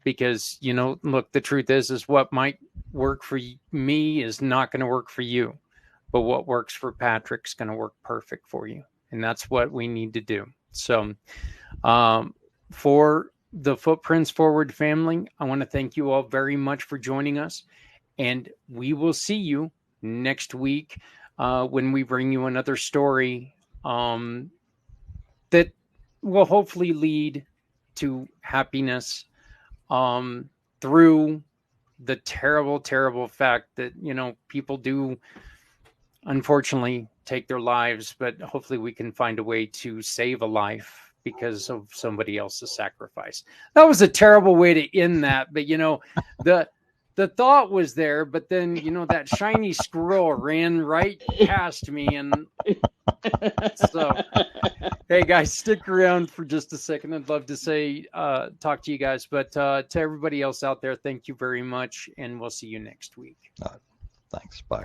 Because, look, the truth is what might work for me is not going to work for you, but what works for Patrick's going to work perfect for you. And that's what we need to do. So, for the Footprints Forward family, I want to thank you all very much for joining us. And we will see you next week when we bring you another story that will hopefully lead to happiness through the terrible, terrible fact that, people do unfortunately take their lives, but hopefully we can find a way to save a life because of somebody else's sacrifice. That was a terrible way to end that, but the thought was there, but then that shiny squirrel ran right past me, and so hey guys, stick around for just a second. I'd love to say talk to you guys, but to everybody else out there, thank you very much, and we'll see you next week. Thanks. Bye.